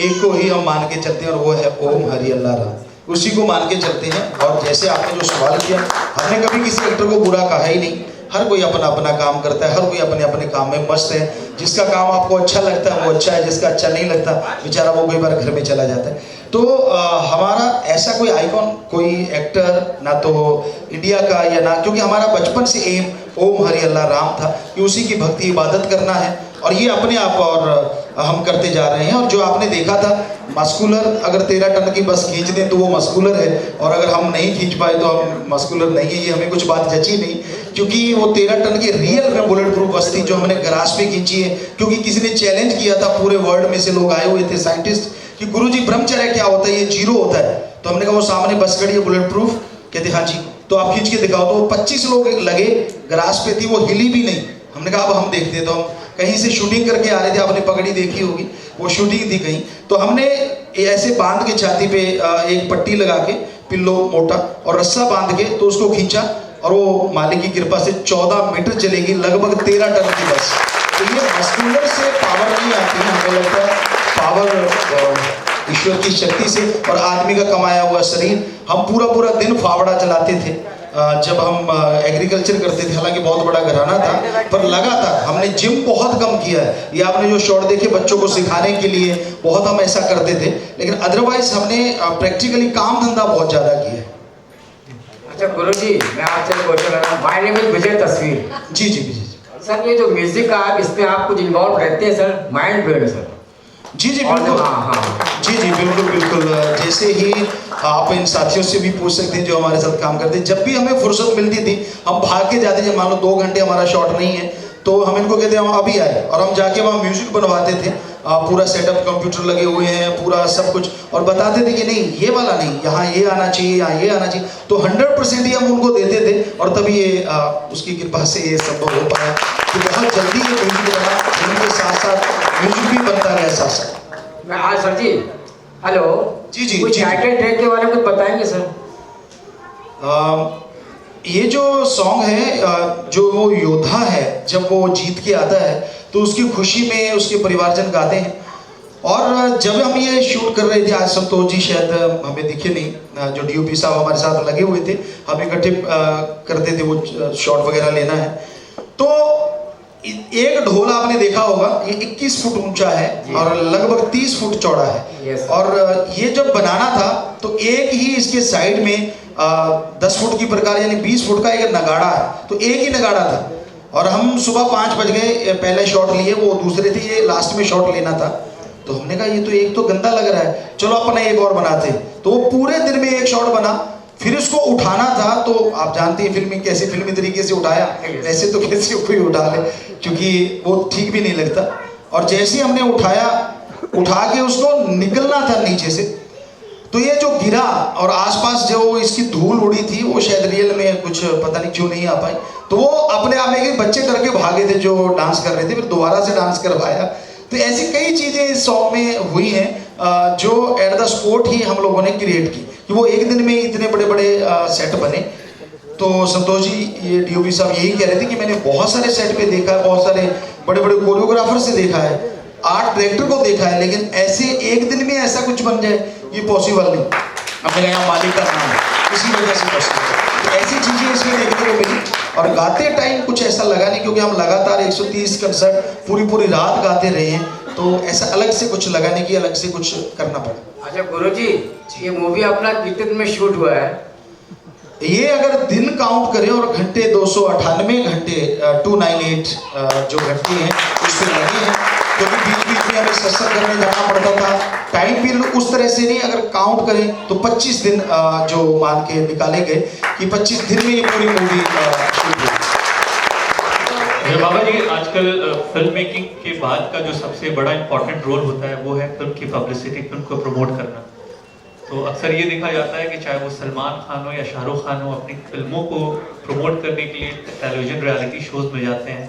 एक को ही हम मान के चलते हैं और वो है ओम हरि अल्लाह राम, उसी को मान के चलते हैं। और जैसे आपने जो सवाल किया, हमने कभी किसी एक्टर को बुरा कहा ही नहीं, हर कोई अपना अपना काम करता है, हर कोई अपने अपने काम में मस्त है। जिसका काम आपको अच्छा लगता है वो अच्छा है, जिसका अच्छा नहीं लगता बेचारा वो कई बार घर में चला जाता है। तो हमारा ऐसा कोई आइकॉन, कोई एक्टर ना तो इंडिया का या ना, क्योंकि हमारा बचपन से एम ओम हरि अल्लाह राम था कि उसी की भक्ति इबादत करना है, और ये अपने आप और हम करते जा रहे हैं। और जो आपने देखा था मस्कुलर, अगर 13 टन की बस खींच दें तो वो मस्कुलर है, और अगर हम नहीं खींच पाए तो हम मस्कुलर नहीं है। ये हमें कुछ बात जची नहीं, क्योंकि वो 13 टन की रियल में बुलेट प्रूफ बस थी जो हमने गराज पे खींची है, क्योंकि किसी ने चैलेंज किया था, पूरे वर्ल्ड में से लोग आए हुए थे साइंटिस्ट, कि गुरुजी ब्रह्मचर्य क्या होता है, ये जीरो होता है। तो हमने कहा वो सामने बस खड़ी है बुलेट प्रूफ, कहते हाँ जी, तो आप खींच के दिखाओ। तो वो 25 लोग लगे, गराज पे थी, वो हिली भी नहीं। हमने कहा अब हम देखते हैं। तो हम कहीं से शूटिंग करके आ रहे थे, आपने पगड़ी देखी होगी, वो शूटिंग थी कहीं, तो हमने ऐसे बांध के छाती पे एक पट्टी लगा के, पिल्लो मोटा और रस्सा बांध के, तो उसको खींचा, और वो मालिक की कृपा से 14 मीटर चलेगी, लगभग 13 टन की बस। तो ये मस्कुलर से पावर नहीं आती, हमको लगता है पावर ईश्वर की शक्ति से, और आदमी का कमाया हुआ शरीर। हम पूरा दिन फावड़ा चलाते थे जब हम एग्रीकल्चर करते थे, हालांकि बहुत बड़ा घराना था, पर लगातार हमने जिम बहुत कम किया है। ये आपने जो शॉट देखे बच्चों को सिखाने के लिए, बहुत हम ऐसा करते थे, लेकिन अदरवाइज हमने प्रैक्टिकली काम धंधा बहुत ज़्यादा किया है। अच्छा गुरुजी, मैं आपसे क्वेश्चन कर रहा हूँ। माय नेम इज विजय तस्वीर। जी जी विजय सर, ये जो म्यूजिक का आप इसमें आप कुछ इन्वॉल्व रहते हैं सर, माइंड ब्लोइंग सर। जी जी बिल्कुल, जी जी बिल्कुल बिल्कुल। जैसे ही आप इन साथियों से भी पूछ सकते हैं जो हमारे साथ काम करते हैं, जब भी हमें फुर्सत मिलती थी हम भाग के जाते थे। मान लो 2 घंटे हमारा शॉट नहीं है, तो हम इनको कहते हैं हम अभी आए, और हम जाके वहाँ म्यूजिक बनवाते थे। पूरा सेटअप, कंप्यूटर लगे हुए हैं, पूरा सब कुछ, और बताते थे कि नहीं ये वाला नहीं, यहाँ ये आना चाहिए, यहाँ ये आना चाहिए। तो 100% ही हम उनको देते थे, और तभी ये उसकी कृपा से ये संभव हो पाया कि बहुत जल्दी ये म्यूजिक बना, उनके साथ साथ म्यूजिक भी बनता रहा साथ साथ। मैं आज सर जी, हेलो जी जी कुछ टाइटल ट्रैक के बारे में कुछ बताएंगे सर? ये जो सॉन्ग है, जो वो योद्धा है, जब वो जीत के आता है तो उसकी खुशी में उसके परिवारजन गाते हैं। और जब हम ये शूट कर रहे थे, आज संतोष जी शायद हमें दिखे नहीं, जो DOP साहब हमारे साथ लगे हुए थे, हम इकट्ठे करते थे वो शॉट वगैरह लेना है। तो एक ढोल आपने देखा होगा, ये 21 फुट ऊंचा है और लगभग 30 फुट चौड़ा है। Yes. और ये जब बनाना था तो एक ही इसके साइड में 10 फुट की प्रकार यानी 20 फुट का एक नगाड़ा है, तो एक ही नगाड़ा था। और हम सुबह 5 बज गए, पहले शॉट लिए, वो दूसरे थे, ये लास्ट में शॉट लेना था। तो हमने कहा ये तो एक तो गंदा लग रहा है, चलो अपना एक और बनाते। तो वो पूरे दिन में एक शॉट बना, फिर उसको उठाना था। तो आप जानते हैं फिल्मी कैसे फिल्मी तरीके से उठाया, ऐसे तो कैसे कोई उठा ले, क्योंकि वो ठीक भी नहीं लगता। और जैसे ही हमने उठाया, उठा के उसको निकलना था नीचे से, तो ये जो गिरा और आसपास जो इसकी धूल उड़ी थी वो शायद रियल में कुछ पता नहीं क्यों नहीं आ पाई। तो वो अपने आप में बच्चे करके भागे थे जो डांस कर रहे थे, फिर दोबारा से डांस करवाया। तो ऐसी कई चीज़ें इस सॉन्ग में हुई हैं जो एट द स्पॉट ही हम लोगों ने क्रिएट की, कि वो एक दिन में इतने बड़े बड़े सेट बने। तो संतोष जी, ये डीओपी साहब यही कह रहे थे कि मैंने बहुत सारे सेट पे देखा है, बहुत सारे बड़े बड़े कोरियोग्राफर से देखा है, आर्ट डायरेक्टर को देखा है, लेकिन ऐसे एक दिन में ऐसा कुछ बन जाए ये पॉसिबल नहीं। अब मेरा यहाँ मालिक का नाम है, इसी वजह से पॉसिबल। तो ऐसी चीज़ें इसमें देखने को मिली। और गाते टाइम कुछ ऐसा लगा नहीं, क्योंकि हम लगातार 130 कंसर्ट पूरी रात गाते रहे हैं, तो ऐसा अलग से कुछ लगा नहीं कि अलग से कुछ करना पड़ा। अच्छा गुरुजी, ये मूवी अपना कितने दिन में शूट हुआ है? ये अगर दिन काउंट करें और घंटे 298 घंटे 298 जो घंटे हैं उस पर लगे हैं, क्योंकि बीच में हमें सत्संग करने जाना पड़ता था। टाइम पीरियड उस तरह से नहीं, अगर काउंट करें तो 25 दिन जो मान के निकाले गए कि 25 दिन में ये पूरी मूवी शूट हुई। बाबा जी, आजकल फिल्म मेकिंग के बाद का जो सबसे बड़ा इंपॉर्टेंट रोल होता है वो है फिल्म की पब्लिसिटी, फिल्म को प्रमोट करना। तो अक्सर ये देखा जाता है कि चाहे वो सलमान खान हो या शाहरुख खान हो, अपनी फिल्मों को प्रमोट करने के लिए टेलीविजन रियलिटी शोज में जाते हैं।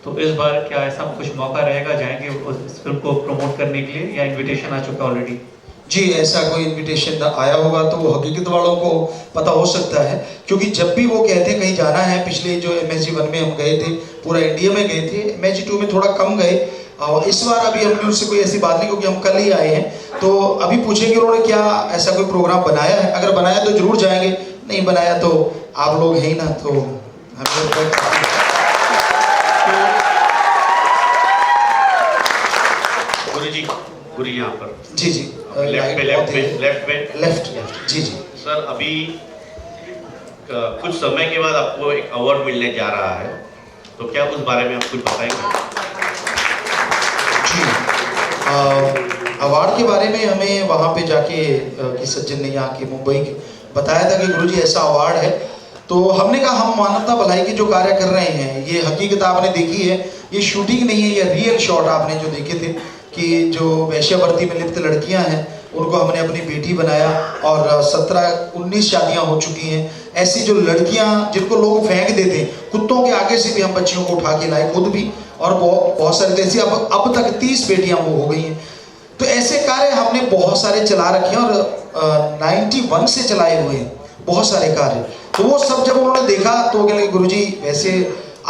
तो इस बार क्या ऐसा कुछ मौका रहेगा, जाएंगे इस फिल्म को प्रमोट करने के लिए, या इनविटेशन आ चुका ऑलरेडी? जी, ऐसा कोई इनविटेशन आया होगा तो वो हकीकत वालों को पता हो सकता है, क्योंकि जब भी वो कहते हैं कहीं जाना है, पिछले जो MSG 1 में हम गए थे, पूरा इंडिया में गए थे, MSG 2 में थोड़ा कम गए, और इस बार अभी हमने उनसे कोई ऐसी बात नहीं, क्योंकि हम कल ही आए हैं। तो अभी पूछेंगे उन्होंने क्या ऐसा कोई प्रोग्राम बनाया है, अगर बनाया तो जरूर जाएंगे, नहीं बनाया तो आप लोग हैं ही ना, तो हमें गुरु यहाँ पर जी लेफ्ट जी सर, अभी कुछ समय के बाद आपको एक अवार्ड मिलने जा रहा है, तो क्या उस बारे में आप कुछ बताएंगे? जी, अवार्ड के बारे में हमें वहाँ पे जाके कि सज्जन ने यहाँ के मुंबई के बताया था कि गुरुजी ऐसा अवार्ड है। तो हमने कहा हम मानवता भलाई के जो कार्य कर रहे हैं, ये हकीकत आपने देखी है, ये शूटिंग नहीं है, ये रियल शॉट आपने जो देखे थे कि जो वैश्यावृत्ति में लिप्त लड़कियां हैं उनको हमने अपनी बेटी बनाया, और 17-19 शादियां हो चुकी हैं। ऐसी जो लड़कियां जिनको लोग फेंक देते हैं, कुत्तों के आगे से भी हम बच्चियों को उठा के लाए, खुद भी, और बहुत सारे ऐसी अब तक 30 बेटियां वो हो गई हैं। तो ऐसे कार्य हमने बहुत सारे चला रखे हैं, और 91 से चलाए हुए हैं बहुत सारे कार्य। तो वो सब जब उन्होंने देखा तो कहने लगे गुरुजी वैसे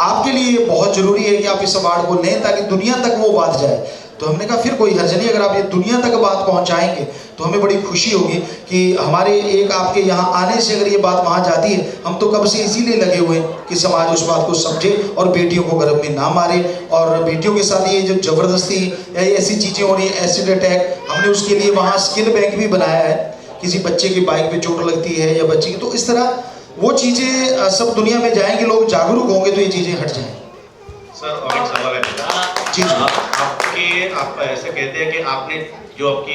आपके लिए बहुत जरूरी है कि आप इस अवार्ड को लें ताकि दुनिया तक वो बात जाए। तो हमने कहा फिर कोई हर्ज नहीं, अगर आप ये दुनिया तक बात पहुंचाएंगे तो हमें बड़ी खुशी होगी कि हमारे एक आपके यहाँ आने से अगर ये बात वहाँ जाती है। हम तो कब से इसीलिए लगे हुए हैं कि समाज उस बात को समझे और बेटियों को गर्भ में ना मारे, और बेटियों के साथ ये जो जबरदस्ती या ऐसी चीज़ें हो रही है, एसिड अटैक, हमने उसके लिए वहाँ स्किन बैंक भी बनाया है। किसी बच्चे की बाइक पे चोट लगती है या बच्चे की, तो इस तरह वो चीज़ें सब दुनिया में जाएंगी, लोग जागरूक होंगे तो ये चीज़ें हट जाएंगी। सर और एक सवाल है जी, आप ऐसे कहते हैं कि आपने जो आपकी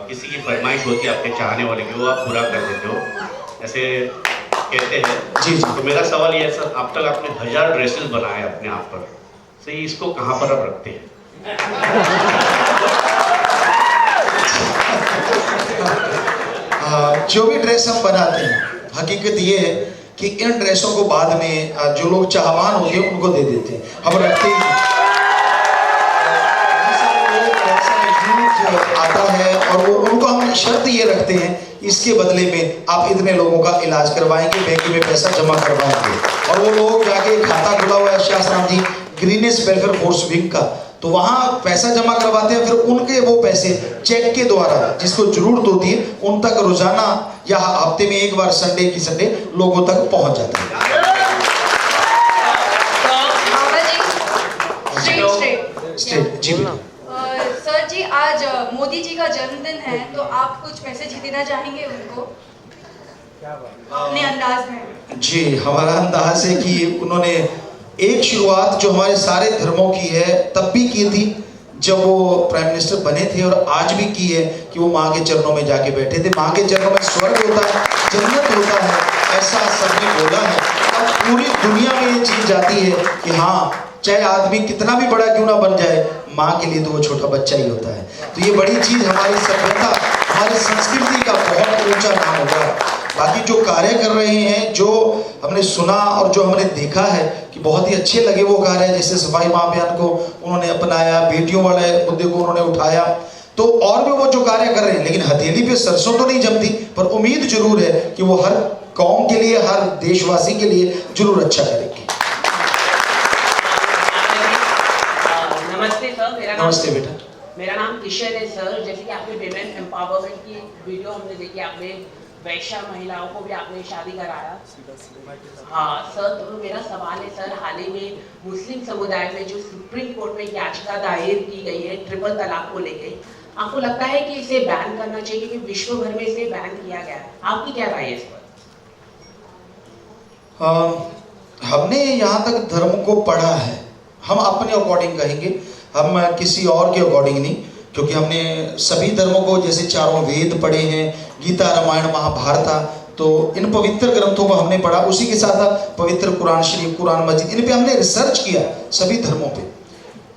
किसी की फरमाइश होती है आपके चाहने वाले की, वो आप पूरा कर देते हो, ऐसे कहते हैं। जी। तो मेरा सवाल ये है सर, अब तक आपने 1000 ड्रेसेस बनाए अपने आप पर, सही, इसको कहाँ पर आप रखते हैं? जो भी ड्रेस हम बनाते हैं, हकीकत ये है कि इन ड्रेसों को बाद में जो लोग चाहवान होते हैं उनको दे देते हैं, हम रखते ही आता है। और वो उनको हम शर्त ये रखते हैं, इसके बदले में आप इतने लोगों का इलाज करवाएंगे, बैंक में पैसा जमा करवाएंगे। और वो लोग जाके खाता खुला हुआ है शास्त्राम जी ग्रीनेस वेलफेयर फोर्स विंग का, तो वहाँ पैसा जमा करवाते हैं, फिर उनके वो पैसे चेक के द्वारा जिसको जरूरत होती है उन तक रोजाना या हफ्ते में एक बार संडे की संडे लोगों तक पहुँच जाता है। स्टेट जी बिल्कुल। सर जी, आज मोदी जी का जन्मदिन है, तो आप कुछ मैसेज देना चाहेंगे उनको अपने अंदाज में? जी, हमारा अंदाज है कि उन्होंने एक शुरुआत जो हमारे सारे धर्मों की है तब भी की थी जब वो प्राइम मिनिस्टर बने थे, और आज भी की है कि वो माँ के चरणों में जाके बैठे थे। माँ के चरणों में स्वर्ग होता है, जन्नत होता है, ऐसा सबने बोला है। अब पूरी दुनिया में ये चीज़ जाती है कि हाँ, चाहे आदमी कितना भी बड़ा क्यों ना बन जाए, माँ के लिए तो वो छोटा बच्चा ही होता है। तो ये बड़ी चीज़ हमारी सभ्यता, हमारी संस्कृति का बहुत ऊंचा नाम होगा। बाकी जो कार्य कर रहे हैं, जो हमने सुना और जो हमने देखा है कि बहुत ही अच्छे लगे वो कार्य, जैसे सफाई महाअभियान को उन्होंने अपनाया, बेटियों वाले मुद्दे को उन्होंने उठाया, तो और भी वो जो कार्य कर रहे हैं। लेकिन हथेली पे सरसों तो नहीं जमती, पर उम्मीद जरूर है कि वो हर कौम के लिए, हर देशवासी के लिए जरूर अच्छा करेंगे। नमस्ते सर, नमस्ते बेटा। मेरा नाम किशन है सर। जैसे कि आपने विमेन एम्पावरमेंट की वीडियो हमने देखी, आपने वैश्य महिलाओं को भी आपने शादी कराया। हाँ सर, तो मेरा सवाल है सर, हाल ही में मुस्लिम समुदाय में जो सुप्रीम कोर्ट में याचिका दायर की गई है ट्रिपल तलाक को लेकर, आपको लगता है कि इसे बैन करना चाहिए? क्योंकि विश्व भर में इसे बैन किया गया है, आपकी क्या राय है इस पर? हमने यहाँ तक धर्म को पढ़ा है, हम अपने अकॉर्डिंग कहेंगे, हम किसी और के अकॉर्डिंग नहीं, क्योंकि हमने सभी धर्मों को, जैसे चारों वेद पढ़े हैं, गीता, रामायण, महाभारत, तो इन पवित्र ग्रंथों को हमने पढ़ा। उसी के साथ पवित्र कुरान शरीफ, कुरान मजीद, इन पे हमने रिसर्च किया सभी धर्मों पे।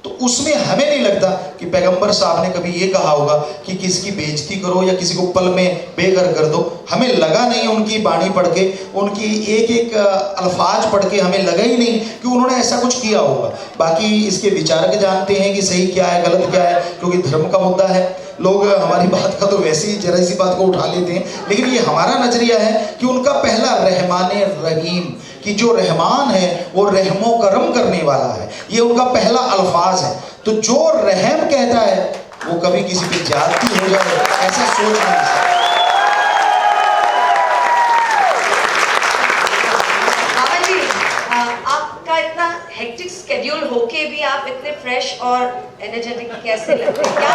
तो उसमें हमें नहीं लगता कि पैगंबर साहब ने कभी ये कहा होगा कि किसी की बेइज्जती करो या किसी को पल में बेघर कर दो। हमें लगा नहीं, उनकी बाणी पढ़ के, उनकी एक एक अल्फाज पढ़ के हमें लगा ही नहीं कि उन्होंने ऐसा कुछ किया होगा। बाकी इसके विचारक जानते हैं कि सही क्या है, गलत क्या है, क्योंकि धर्म का मुद्दा है। लोग हमारी बात का तो वैसे ही जरा सी बात को उठा लेते हैं, लेकिन ये हमारा नजरिया है कि उनका पहला रहमाने रहीम, कि जो रहमान है वो रहमो करम करने वाला है, ये उनका पहला अल्फाज है। तो जो रहम कहता है वो कभी किसी पे ज्यादती हो जाए ऐसा सोच नहीं सकता। बाबा जी, आपका इतना हेक्टिक स्केड्यूल होके भी आप इतने फ्रेश और एनर्जेटिक कैसे लगते हैं? क्या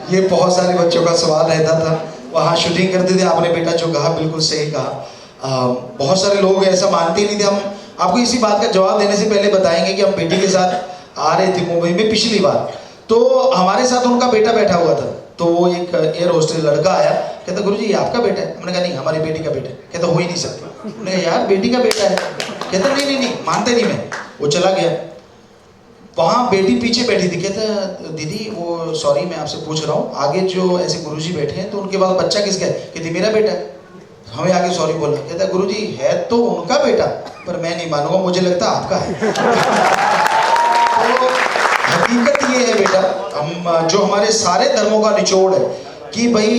ये बहुत सारे बच्चों का सवाल रहता था, वहाँ शूटिंग करते थे। आपने बेटा जो कहा बिल्कुल सही कहा। बहुत सारे लोग ऐसा मानते ही नहीं थे। हम आपको इसी बात का जवाब देने से पहले बताएंगे कि हम बेटी के साथ आ रहे थे मुंबई में पिछली बार, तो हमारे साथ उनका बेटा बैठा हुआ था। तो वो एक एयर होस्टेस लड़का आया, कहता गुरुजी ये आपका बेटा है? हमने कहा नहीं, हमारी बेटी का बेटा है। कहता हो ही नहीं सकता। हमने कहा यार बेटी का बेटा है। कहता नहीं, मानते नहीं मैं। वो चला गया। वहाँ बेटी पीछे बैठी थी। कहता दीदी वो सॉरी मैं आपसे पूछ रहा हूँ, आगे जो ऐसे गुरुजी बैठे हैं तो उनके बाद बच्चा किसका है? कहती मेरा बेटा है। हमें आगे सॉरी बोला। कहता गुरुजी है तो उनका बेटा, पर मैं नहीं मानूंगा, मुझे लगता आपका है। तो हकीकत ये है बेटा, हम जो हमारे सारे धर्मों का निचोड़ है कि भाई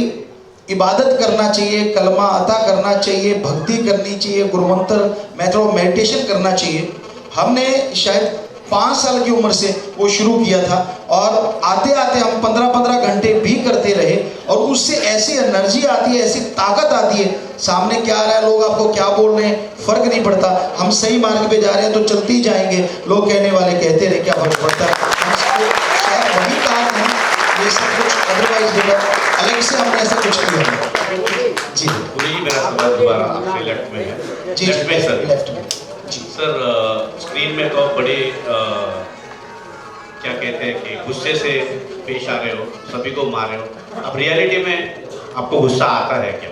इबादत करना चाहिए, कलमा अता करना चाहिए, भक्ति करनी चाहिए, गुरुमंत्र मेथड ऑफ मेडिटेशन करना चाहिए। हमने शायद 5 साल की उम्र से वो शुरू किया था, और आते आते हम 15-15 घंटे भी करते रहे, और उससे ऐसी एनर्जी आती है, ऐसी ताकत आती है। सामने क्या आ रहा है, लोग आपको क्या बोल रहे हैं, फर्क नहीं पड़ता। हम सही मार्ग पे जा रहे हैं तो चलते ही जाएंगे, लोग कहने वाले कहते रहे, क्या फर्क पड़ता है। शायद वही कारण है ये सब कुछ, अदरवाइज अलग से हमने ऐसा कुछ किया। जी मेरा सवाल दोबारा आपसे लेफ्ट में है। जी लेफ्ट में सर। लेफ्ट में सर, स्क्रीन में तो आप बड़े क्या कहते हैं कि गुस्से से पेश आ रहे हो, सभी को मार रहे हो। अब रियलिटी में आपको गुस्सा आता है क्या?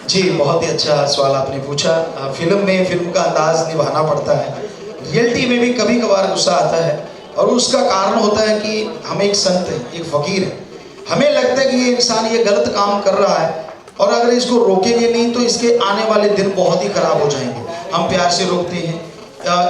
जी बहुत ही अच्छा सवाल आपने पूछा। फिल्म में फिल्म का अंदाज निभाना पड़ता है, रियलिटी में भी कभी कभार गुस्सा आता है, और उसका कारण होता है कि हम एक संत हैं, एक फकीर है। हमें लगता है कि ये इंसान ये गलत काम कर रहा है, और अगर इसको रोकेंगे नहीं तो इसके आने वाले दिन बहुत ही खराब हो जाएंगे। हम प्यार से रोकते हैं,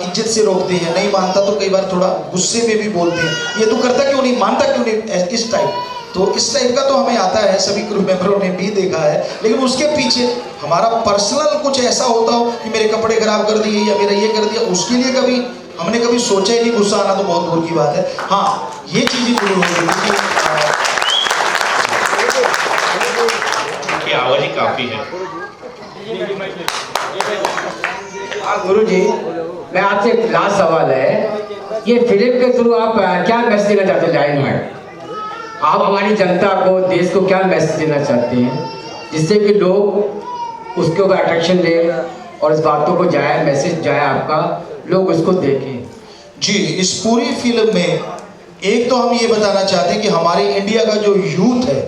इज्जत से रोकते हैं, नहीं मानता तो कई बार थोड़ा गुस्से में भी बोलते हैं, ये तो करता क्यों नहीं, मानता क्यों नहीं, इस टाइप। तो इस टाइप का तो हमें आता है, सभी क्रू मेंबरों ने भी देखा है। लेकिन उसके पीछे हमारा पर्सनल कुछ ऐसा होता हो कि मेरे कपड़े खराब कर दिए या मेरा ये कर दिया, उसके लिए कभी हमने कभी सोचा ही नहीं। गुस्सा आना तो बहुत दूर की बात है। हाँ ये चीज़ें जरूर होगी कि आवाज़ ही काफ़ी है। गुरुजी, मैं आपसे एक लास्ट सवाल है, ये फिल्म के थ्रू आप क्या मैसेज देना चाहते हैं लाइन में? आप हमारी जनता को, देश को क्या मैसेज देना चाहते हैं जिससे कि लोग उसके ऊपर अट्रैक्शन ले और इस बातों को जाए, मैसेज जाए आपका, लोग उसको देखें? जी, इस पूरी फिल्म में एक तो हम ये बताना चाहते हैं कि हमारे इंडिया का जो यूथ है,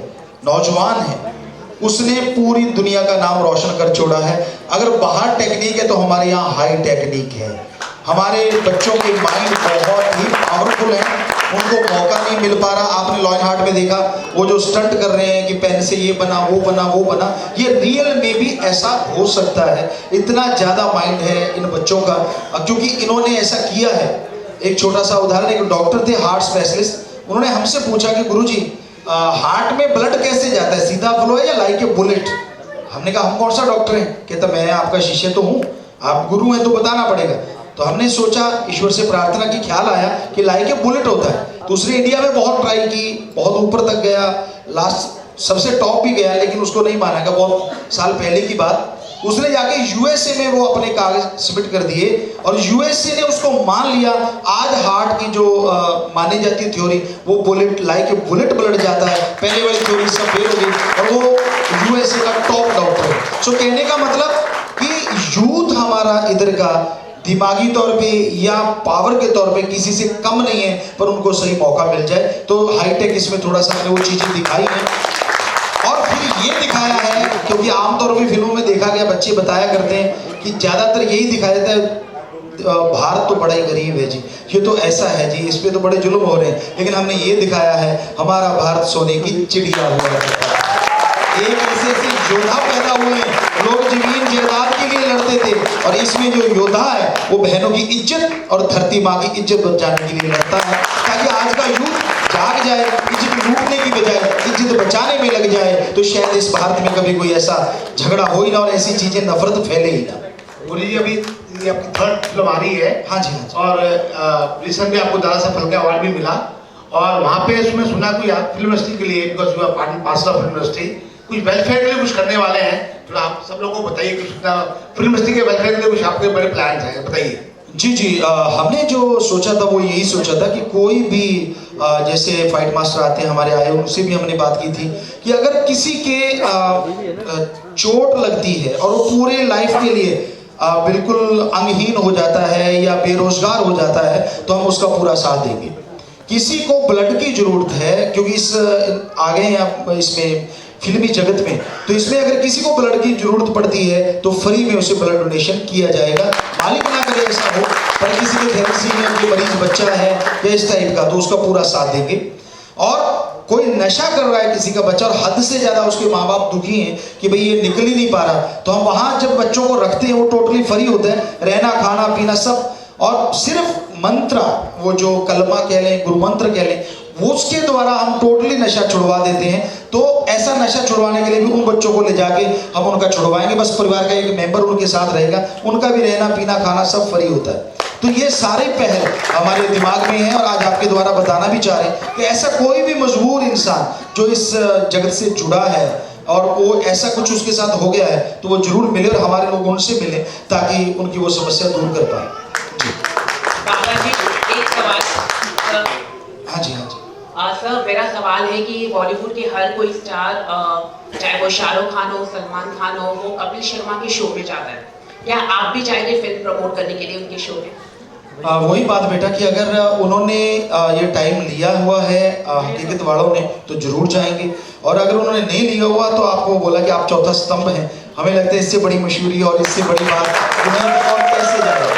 नौजवान है, उसने पूरी दुनिया का नाम रोशन कर छोड़ा है। अगर बाहर टेक्निक है तो हमारे यहाँ हाई टेक्निक है। हमारे बच्चों के माइंड बहुत ही पावरफुल है, उनको मौका नहीं मिल पा रहा। आपने लॉयन हार्ट में देखा, वो जो स्टंट कर रहे हैं कि पेन से ये बना, वो बना, वो बना, ये रियल में भी ऐसा हो सकता है। इतना ज़्यादा माइंड है इन बच्चों का, क्योंकि इन्होंने ऐसा किया है। एक छोटा सा उदाहरण, एक डॉक्टर थे हार्ट स्पेशलिस्ट, उन्होंने हमसे पूछा कि गुरुजी हार्ट में ब्लड कैसे जाता है, सीधा फ्लो है या लाइक ए बुलेट? हमने कहा हम कौन सा डॉक्टर हैं? कहता मैं आपका शिष्य तो हूँ, आप गुरु हैं तो बताना पड़ेगा। तो हमने सोचा, ईश्वर से प्रार्थना की, ख्याल आया कि लाइक ए बुलेट होता है। दूसरी इंडिया में बहुत ट्राई की, बहुत ऊपर तक गया, लास्ट सबसे टॉप भी गया, लेकिन उसको नहीं माना गया। बहुत साल पहले की बात, उसने जाके यूएसए में वो अपने कागज सबमिट कर दिए और यूएसए ने उसको मान लिया। आज हार्ट की जो मानी जाती है थ्योरी, वो bullet, like a bullet blood जाता है, पहले वाली थ्योरी सब फेल हो गई और वो यूएसए का टॉप डॉक्टर है। सो कहने का मतलब कि यूथ हमारा इधर का दिमागी तौर पे या पावर के तौर पे किसी से कम नहीं है, पर उनको सही मौका मिल जाए तो हाईटेक इसमें थोड़ा सा हमने वो चीज़ें दिखाई हैं। और फिर ये दिखाया है, क्योंकि आमतौर पे फिल्मों में देखा गया, बच्चे बताया करते हैं कि ज़्यादातर यही दिखाया जाता है, भारत तो बड़ा ही गरीब है जी, ये तो ऐसा है जी, इस पे तो बड़े जुल्म हो रहे हैं। लेकिन हमने ये दिखाया है, हमारा भारत सोने की चिड़िया हुआ है। एक ऐसे योद्धा पैदा हुए हैं, लोग जमीन जायदाद के लिए लड़ते थे, और इसमें जो योद्धा है वो बहनों की इज्जत और धरती माँ की इज्जत बचाने के लिए लड़ता है, ताकि आज का यूथ जाग जाए, इज्जत लूटने की बजाय इज्जत बचाने में लग जाए, तो शायद इस भारत में कभी कोई ऐसा झगड़ा हो ही ना और ऐसी चीजें नफरत फैले ही ना। गुरु जी, अभी ये आपकी थर्ड फिल्म आ रही है। हाँ जी, हाँ जी। और रिसेंटली आपको दादा साहब फाल्के अवार्ड भी मिला, और वहाँ पे उसमें सुना कोई आप फिल्म इंडस्ट्री के लिए, because you are part of film industry, कुछ वेलफेयर के लिए कुछ करने वाले हैं, तो आप सब लोगों को बताइए कुछ फिल्म इंडस्ट्री के वेलफेयर के लिए कुछ आपके बड़े प्लान हैं, बताइए। जी जी, हमने जो सोचा था वो यही सोचा था कि कोई भी जैसे फाइट मास्टर आते हैं हमारे, आए उनसे भी हमने बात की थी कि अगर किसी के चोट लगती है और वो पूरे लाइफ के लिए बिल्कुल अंगहीन हो जाता है या बेरोजगार हो जाता है, तो हम उसका पूरा साथ देंगे। किसी को ब्लड की जरूरत है, क्योंकि इस आगे हैं आप इसमें फिल्मी जगत में, तो इसमें अगर किसी को ब्लड की जरूरत पड़ती है तो फ्री में उसे ब्लड डोनेशन किया जाएगा। मालिक ना करे ऐसा हो, पर किसी के थैलेसीमिया में कोई मरीज बच्चा है या इस टाइप का, तो उसका पूरा साथ देंगे। और कोई नशा कर रहा है किसी का बच्चा और हद से ज़्यादा उसके माँ बाप दुखी हैं कि भाई ये निकल ही नहीं पा रहा, तो हम वहाँ जब बच्चों को रखते हैं वो टोटली फ्री होता है, रहना खाना पीना सब, और सिर्फ मंत्र, वो जो कलमा कह लें, गुरु मंत्र कह लें, वो उसके द्वारा हम टोटली नशा छुड़वा देते हैं। तो ऐसा नशा छुड़वाने के लिए भी उन बच्चों को ले जाके हम उनका छुड़वाएंगे, बस परिवार का एक मेंबर उनके साथ रहेगा, उनका भी रहना पीना खाना सब फ्री होता है। तो ये सारे पहल हमारे दिमाग में हैं और आज आपके द्वारा बताना भी चाह रहे हैं कि ऐसा कोई भी मजबूर इंसान जो इस जगत से जुड़ा है और वो ऐसा कुछ उसके साथ हो गया है, तो वो जरूर मिले और हमारे लोग उनसे मिले ताकि उनकी वो समस्या दूर कर पाए। बाबा जी, एक सवाल। हाँ जी, हाँ जी। सर, मेरा सवाल है कि बॉलीवुड के हर कोई स्टार, चाहे वो शाहरुख खान हो, सलमान खान हो, वो कपिल शर्मा के शो में जाता है। क्या आप भी चाहेंगे फिल्म प्रमोट करने के लिए उनके शो में? वही बात बेटा कि अगर उन्होंने ये टाइम लिया हुआ है हकीकत वालों ने, तो जरूर जाएंगे, और अगर उन्होंने नहीं लिया हुआ तो आपको बोला कि आप चौथा स्तंभ हैं। हमें लगता है इससे बड़ी मशहूरी और इससे बड़ी बात दुनिया और कैसे जाएगा।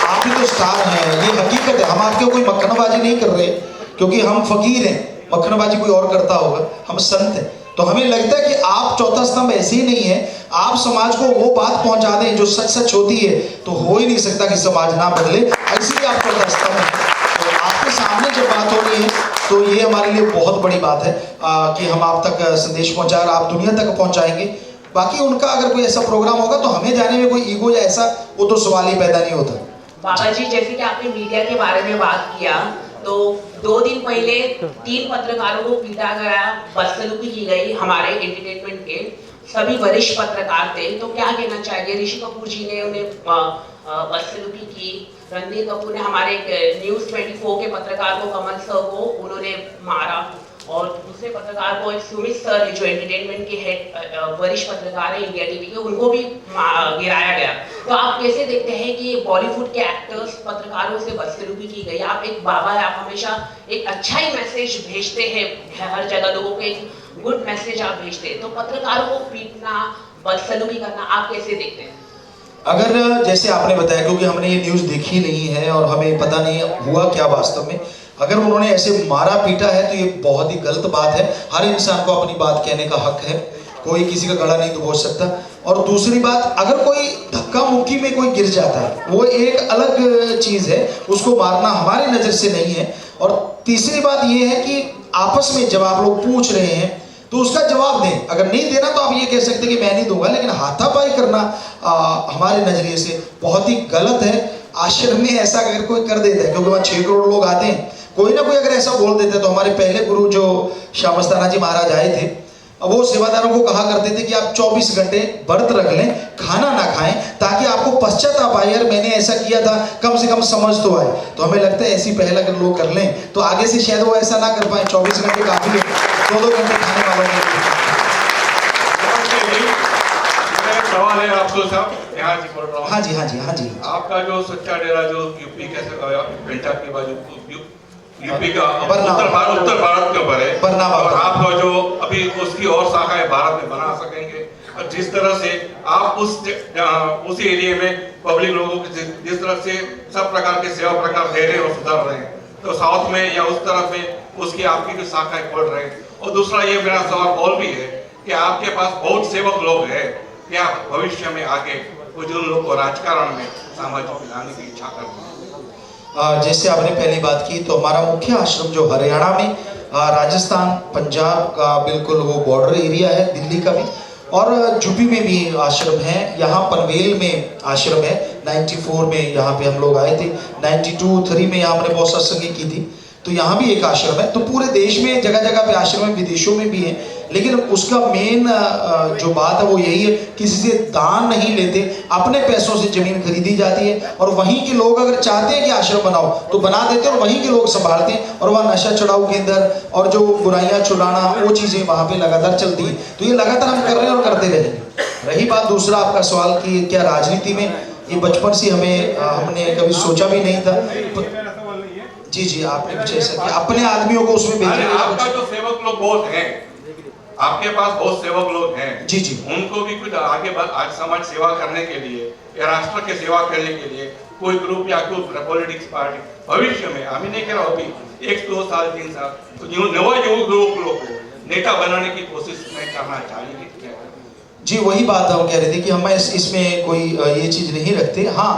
आप भी तो स्टार हैं, ये हकीकत है। हम आपके कोई मक्खनबाजी नहीं कर रहे, क्योंकि हम फकीर हैं, मक्खनबाजी कोई और करता होगा, हम संत हैं। तो हमें लगता है कि आप चौथा स्तंभ ऐसे ही नहीं है, आप समाज को वो बात पहुंचा दें जो सच सच होती है, तो हो ही नहीं सकता कि समाज ना बदले, इसलिए आप चौथा स्तंभ हैं। तो आपके सामने जब बात हो रही है तो ये हमारे लिए बहुत बड़ी बात है कि हम आप तक संदेश पहुंचा और आप दुनिया तक पहुंचाएंगे। बाकी उनका अगर कोई ऐसा प्रोग्राम होगा तो हमें जाने में कोई ईगो या ऐसा वो तो सवाल ही पैदा नहीं होता। बाबा जी, जैसे कि आपने मीडिया के बारे में बात किया, तो 2 दिन पहले 3 पत्रकारों को पीटा गया, बदसलूकी की गई हमारे एंटरटेनमेंट के। सभी वरिष्ठ पत्रकार थे, तो क्या कहना चाहिए? ऋषि कपूर जी ने उन्हें बदसलूकी की, रणबीर कपूर ने हमारे न्यूज़ 24 के पत्रकार को, कमल सर को उन्होंने मारा, और दूसरे पत्रकार को एक सुमित सर है जो एंटरटेनमेंट के हेड वरिष्ठ पत्रकार है इंडिया टीवी के, उनको भी गिराया गया। तो आप कैसे देखते हैं कि बॉलीवुड के एक्टर्स, पत्रकारों से बदसलूकी की गई? आप एक बाबा है, आप हमेशा एक अच्छा ही मैसेज भेजते हैं हर जगह, लोगों को एक गुड मैसेज आप भेजते हैं, तो पत्रकारों को पीटना, बदसलूकी करना आप कैसे देखते हैं? अगर जैसे आपने बताया, क्योंकि हमने ये न्यूज़ देखी नहीं है और हमें पता नहीं हुआ क्या वास्तव में, अगर उन्होंने ऐसे मारा पीटा है तो ये बहुत ही गलत बात है। हर इंसान को अपनी बात कहने का हक है, कोई किसी का गला नहीं दबोच सकता। और दूसरी बात, अगर कोई धक्का मुक्की में कोई गिर जाता है वो एक अलग चीज़ है, उसको मारना हमारी नज़र से नहीं है। और तीसरी बात ये है कि आपस में जब आप लोग पूछ रहे हैं तो उसका जवाब दें। अगर नहीं देना तो आप ये कह सकते हैं कि मैं नहीं दूंगा, लेकिन हाथापाई करना हमारे नज़रिए से बहुत ही गलत है। आश्रम में ऐसा अगर कोई कर देता है, क्योंकि वहाँ 6 करोड़ लोग आते हैं, कोई ना कोई अगर ऐसा बोल देता है, तो हमारे पहले गुरु जो श्याम मस्ताना जी महाराज आए थे, वो सेवादारों को कहा करते थे कि आप 24 घंटे व्रत रख लें, खाना ना खाएं, ताकि आपको पश्चाताप आए, यार मैंने ऐसा किया था, कम से कम समझ तो आए। तो हमें लगता है ऐसी पहल अगर लोग कर लें तो आगे से शायद वो ऐसा ना कर पाए। 24 घंटे काफी है, 2-2 घंटे खाने वालों के। सवाल है आपको साहब, यहाँ जी बोल रहा हूँ। हाँ जी, हाँ जी, हाँ जी। आपका जो सच्चा डेरा जो यूपी के पंजाब के बाजू यूपी का उत्तर भारत के ऊपर है, और आप जो अभी उसकी और शाखाएं भारत में बना सकेंगे, और जिस तरह से आप उस एरिया में पब्लिक लोगों को जिस तरह से सब प्रकार के सेवा प्रकार दे रहे हैं और सुधार रहे हैं, तो साउथ में या उस तरफ में उसकी आपकी शाखाएं खोल रहे हैं। और दूसरा ये मेरा सवाल और भी है कि आपके पास बहुत सेवक लोग हैं, क्या भविष्य में आगे बुजुर्ग लोग को राजकारण में सामाजिक लाने की इच्छा करते हैं? जैसे आपने पहली बात की, तो हमारा मुख्य आश्रम जो हरियाणा में, राजस्थान, पंजाब का बिल्कुल वो बॉर्डर एरिया है, दिल्ली का भी, और यूपी में भी आश्रम है। यहाँ पनवेल में आश्रम है, 94 में यहाँ पे हम लोग आए थे, 92-3 में यहाँ हमने बहुत सत्संगी की थी, तो यहाँ भी एक आश्रम है। तो पूरे देश में जगह जगह पे आश्रम है, विदेशों में भी है, लेकिन उसका मेन जो बात है वो यही है, किसी से दान नहीं लेते, अपने पैसों से जमीन खरीदी जाती है, और वहीं के लोग अगर चाहते हैं कि आश्रम बनाओ तो बना देते हैं, और वहीं के लोग संभालते हैं, और वहाँ नशा चढ़ाऊ केंद्र और जो बुराइयां छुड़ाना वो चीज़ें वहाँ पे लगातार चलती हैं। तो ये लगातार हम कर रहे हैं और करते रहेंगे। रही बात दूसरा आपका सवाल कि क्या राजनीति में, ये बचपन से हमने कभी सोचा भी नहीं था। जी, आपने कुछ ऐसा किया, अपने आदमियों को उसमें भेजेंगे। आपका जो सेवक लोग बहुत हैं, आपके पास बहुत सेवक लोग हैं, जी, उनको भी कुछ आगे आज समाज सेवा करने के लिए या राष्ट्र के सेवा करने के लिए कोई ग्रुप या कोई पॉलिटिक्स पार्टी भविष्य में, हमें नहीं कह रहा अभी 1-2 साल 3 साल, तो नवा युवक लोग को नेता बनाने की कोशिश में करना चाहिए? जी, वही बात हम कह रहे थे कि हम इसमें कोई ये चीज़ नहीं रखते। हाँ,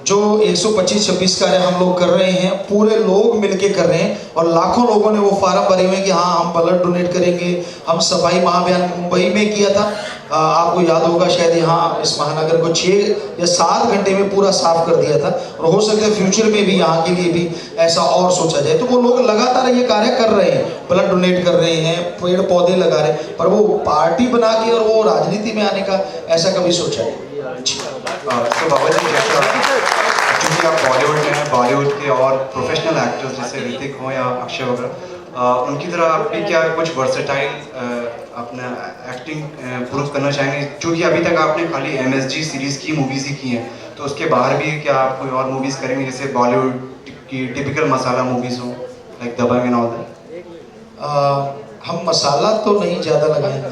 जो 125-26 कार्य हम लोग कर रहे हैं, पूरे लोग मिलके कर रहे हैं, और लाखों लोगों ने वो फार्म भरे हुए हैं कि हाँ हम ब्लड डोनेट करेंगे। हम सफाई महाअभियान मुंबई में किया था, आपको याद होगा शायद, यहाँ इस महानगर को 6 या 7 घंटे में पूरा साफ कर दिया था, और हो सकता है फ्यूचर में भी यहाँ के लिए भी ऐसा और सोचा जाए। तो वो लोग लगातार ये कार्य कर रहे हैं, ब्लड डोनेट कर रहे हैं, पेड़ पौधे लगा रहे हैं, पर वो पार्टी बना के और वो राजनीति में आने का ऐसा कभी सोचा नहीं। तो बाबा जी, क्योंकि आप बॉलीवुड में हैं, बॉलीवुड के और प्रोफेशनल एक्टर्स जैसे ऋतिक हो या अक्षय वगैरह, उनकी तरह आप भी क्या कुछ वर्सेटाइल अपना एक्टिंग प्रूव करना चाहेंगे? क्योंकि अभी तक आपने खाली MSG सीरीज़ की मूवीज़ ही की हैं, तो उसके बाहर भी क्या आप कोई और मूवीज़ करेंगे, जैसे बॉलीवुड की टिपिकल मसाला मूवीज़ हो, like Dabangg and all that? हम मसाला तो नहीं ज़्यादा लगाएंगे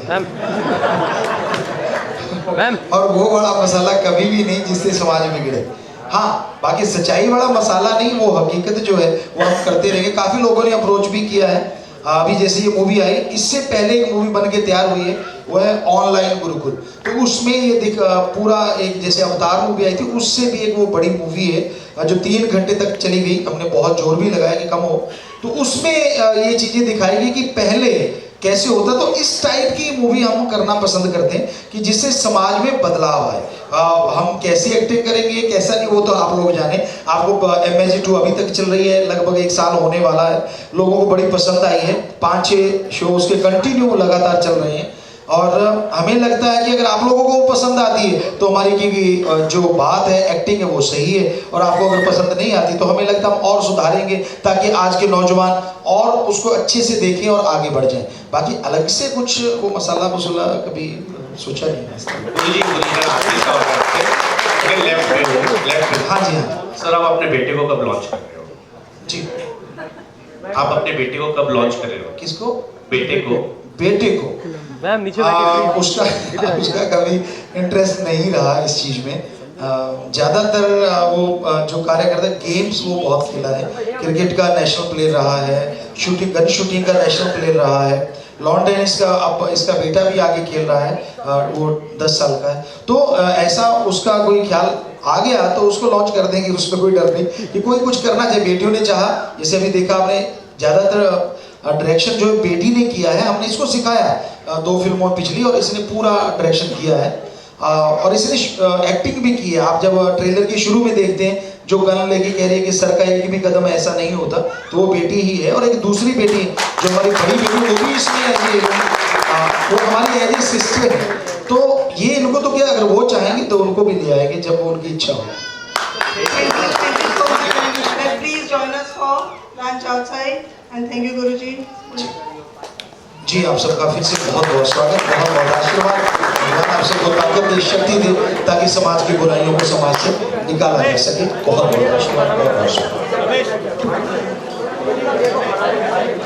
और वो बड़ा मसाला कभी भी नहीं जिससे समाज बिगड़े। हाँ, बाकी सच्चाई वाला मसाला नहीं, वो हकीकत जो है वो हम करते रहेंगे। काफ़ी लोगों ने अप्रोच भी किया है। अभी जैसे ये मूवी आई, इससे पहले एक मूवी बन के तैयार हुई है, वो है ऑनलाइन गुरुकुल। तो उसमें ये पूरा एक जैसे अवतार मूवी आई थी, उससे भी एक वो बड़ी मूवी है जो 3 घंटे तक चली गई। हमने बहुत जोर भी लगाया कि कम हो, तो उसमें ये चीज़ें दिखाएगी कि पहले कैसे होता। तो इस टाइप की मूवी हम करना पसंद करते हैं कि जिससे समाज में बदलाव आए। हम कैसी एक्टिंग करेंगे कैसा नहीं वो तो आप लोग जाने। आपको MSG 2 अभी तक चल रही है, लगभग 1 साल होने वाला है, लोगों को बड़ी पसंद आई है। 5-6 शो उसके कंटिन्यू लगातार चल रहे हैं। और हमें लगता है कि अगर आप लोगों को वो पसंद आती है तो हमारी की जो बात है, एक्टिंग है, वो सही है। और आपको अगर पसंद नहीं आती तो हमें लगता है हम और सुधारेंगे ताकि आज के नौजवान और उसको अच्छे से देखें और आगे बढ़ जाएं। बाकी अलग से कुछ वो मसाला मसूला कभी सोचा नहीं है। गुरुजी, आखिरी सवाल है आपसे। लेफ्ट। हाँ जी, हाँ सर, आप अपने बेटे को कब लॉन्च कर रहे हो? जी। आप अपने बेटे को कब लॉन्च कर रहे हो? किसको? बेटे को। बेटे को उसका कभी इंटरेस्ट नहीं रहा इस चीज में। ज़्यादातर वो जो कार्य करता है, गेम्स वो बहुत खेला है। क्रिकेट का नेशनल प्लेयर रहा है, गन शूटिंग का नेशनल प्लेयर रहा है, लॉन टेनिस का अब इसका बेटा भी आगे खेल रहा है, वो 10 साल का है। तो ऐसा उसका कोई ख्याल आ गया तो उसको लॉन्च कर देंगे, उसमें कोई डर नहीं कि कोई कुछ करना चाहिए। बेटियों ने चाहा, जैसे अभी देखा आपने, ज़्यादातर डायरेक्शन जो बेटी ने किया है, हमने इसको सिखाया 2 फिल्मों पिछली, और इसने पूरा डायरेक्शन किया है और इसने एक्टिंग भी की है। आप जब ट्रेलर के शुरू में देखते हैं, जो गन लेके कह रही है कि सर का एक भी कदम ऐसा नहीं होता, तो वो बेटी ही है। और एक दूसरी बेटी जो हमारी बड़ी बेटी, वो भी इसमें वो हमारी एज ए सिस्टर है। तो ये इनको तो क्या, अगर वो चाहेंगे तो उनको भी ले आएंगे जब वो उनकी इच्छा हो। Please join us for lunch outside and thank you Guruji. जी, आप सबका फिर से बहुत बहुत स्वागत, बहुत बहुत आशीर्वाद। भगवान आप सबको ताकत दे, शक्ति दे, ताकि समाज की बुराइयों को समाज से निकाला जा सके। बहुत बहुत आशीर्वाद, बहुत बहुत शुक्रिया।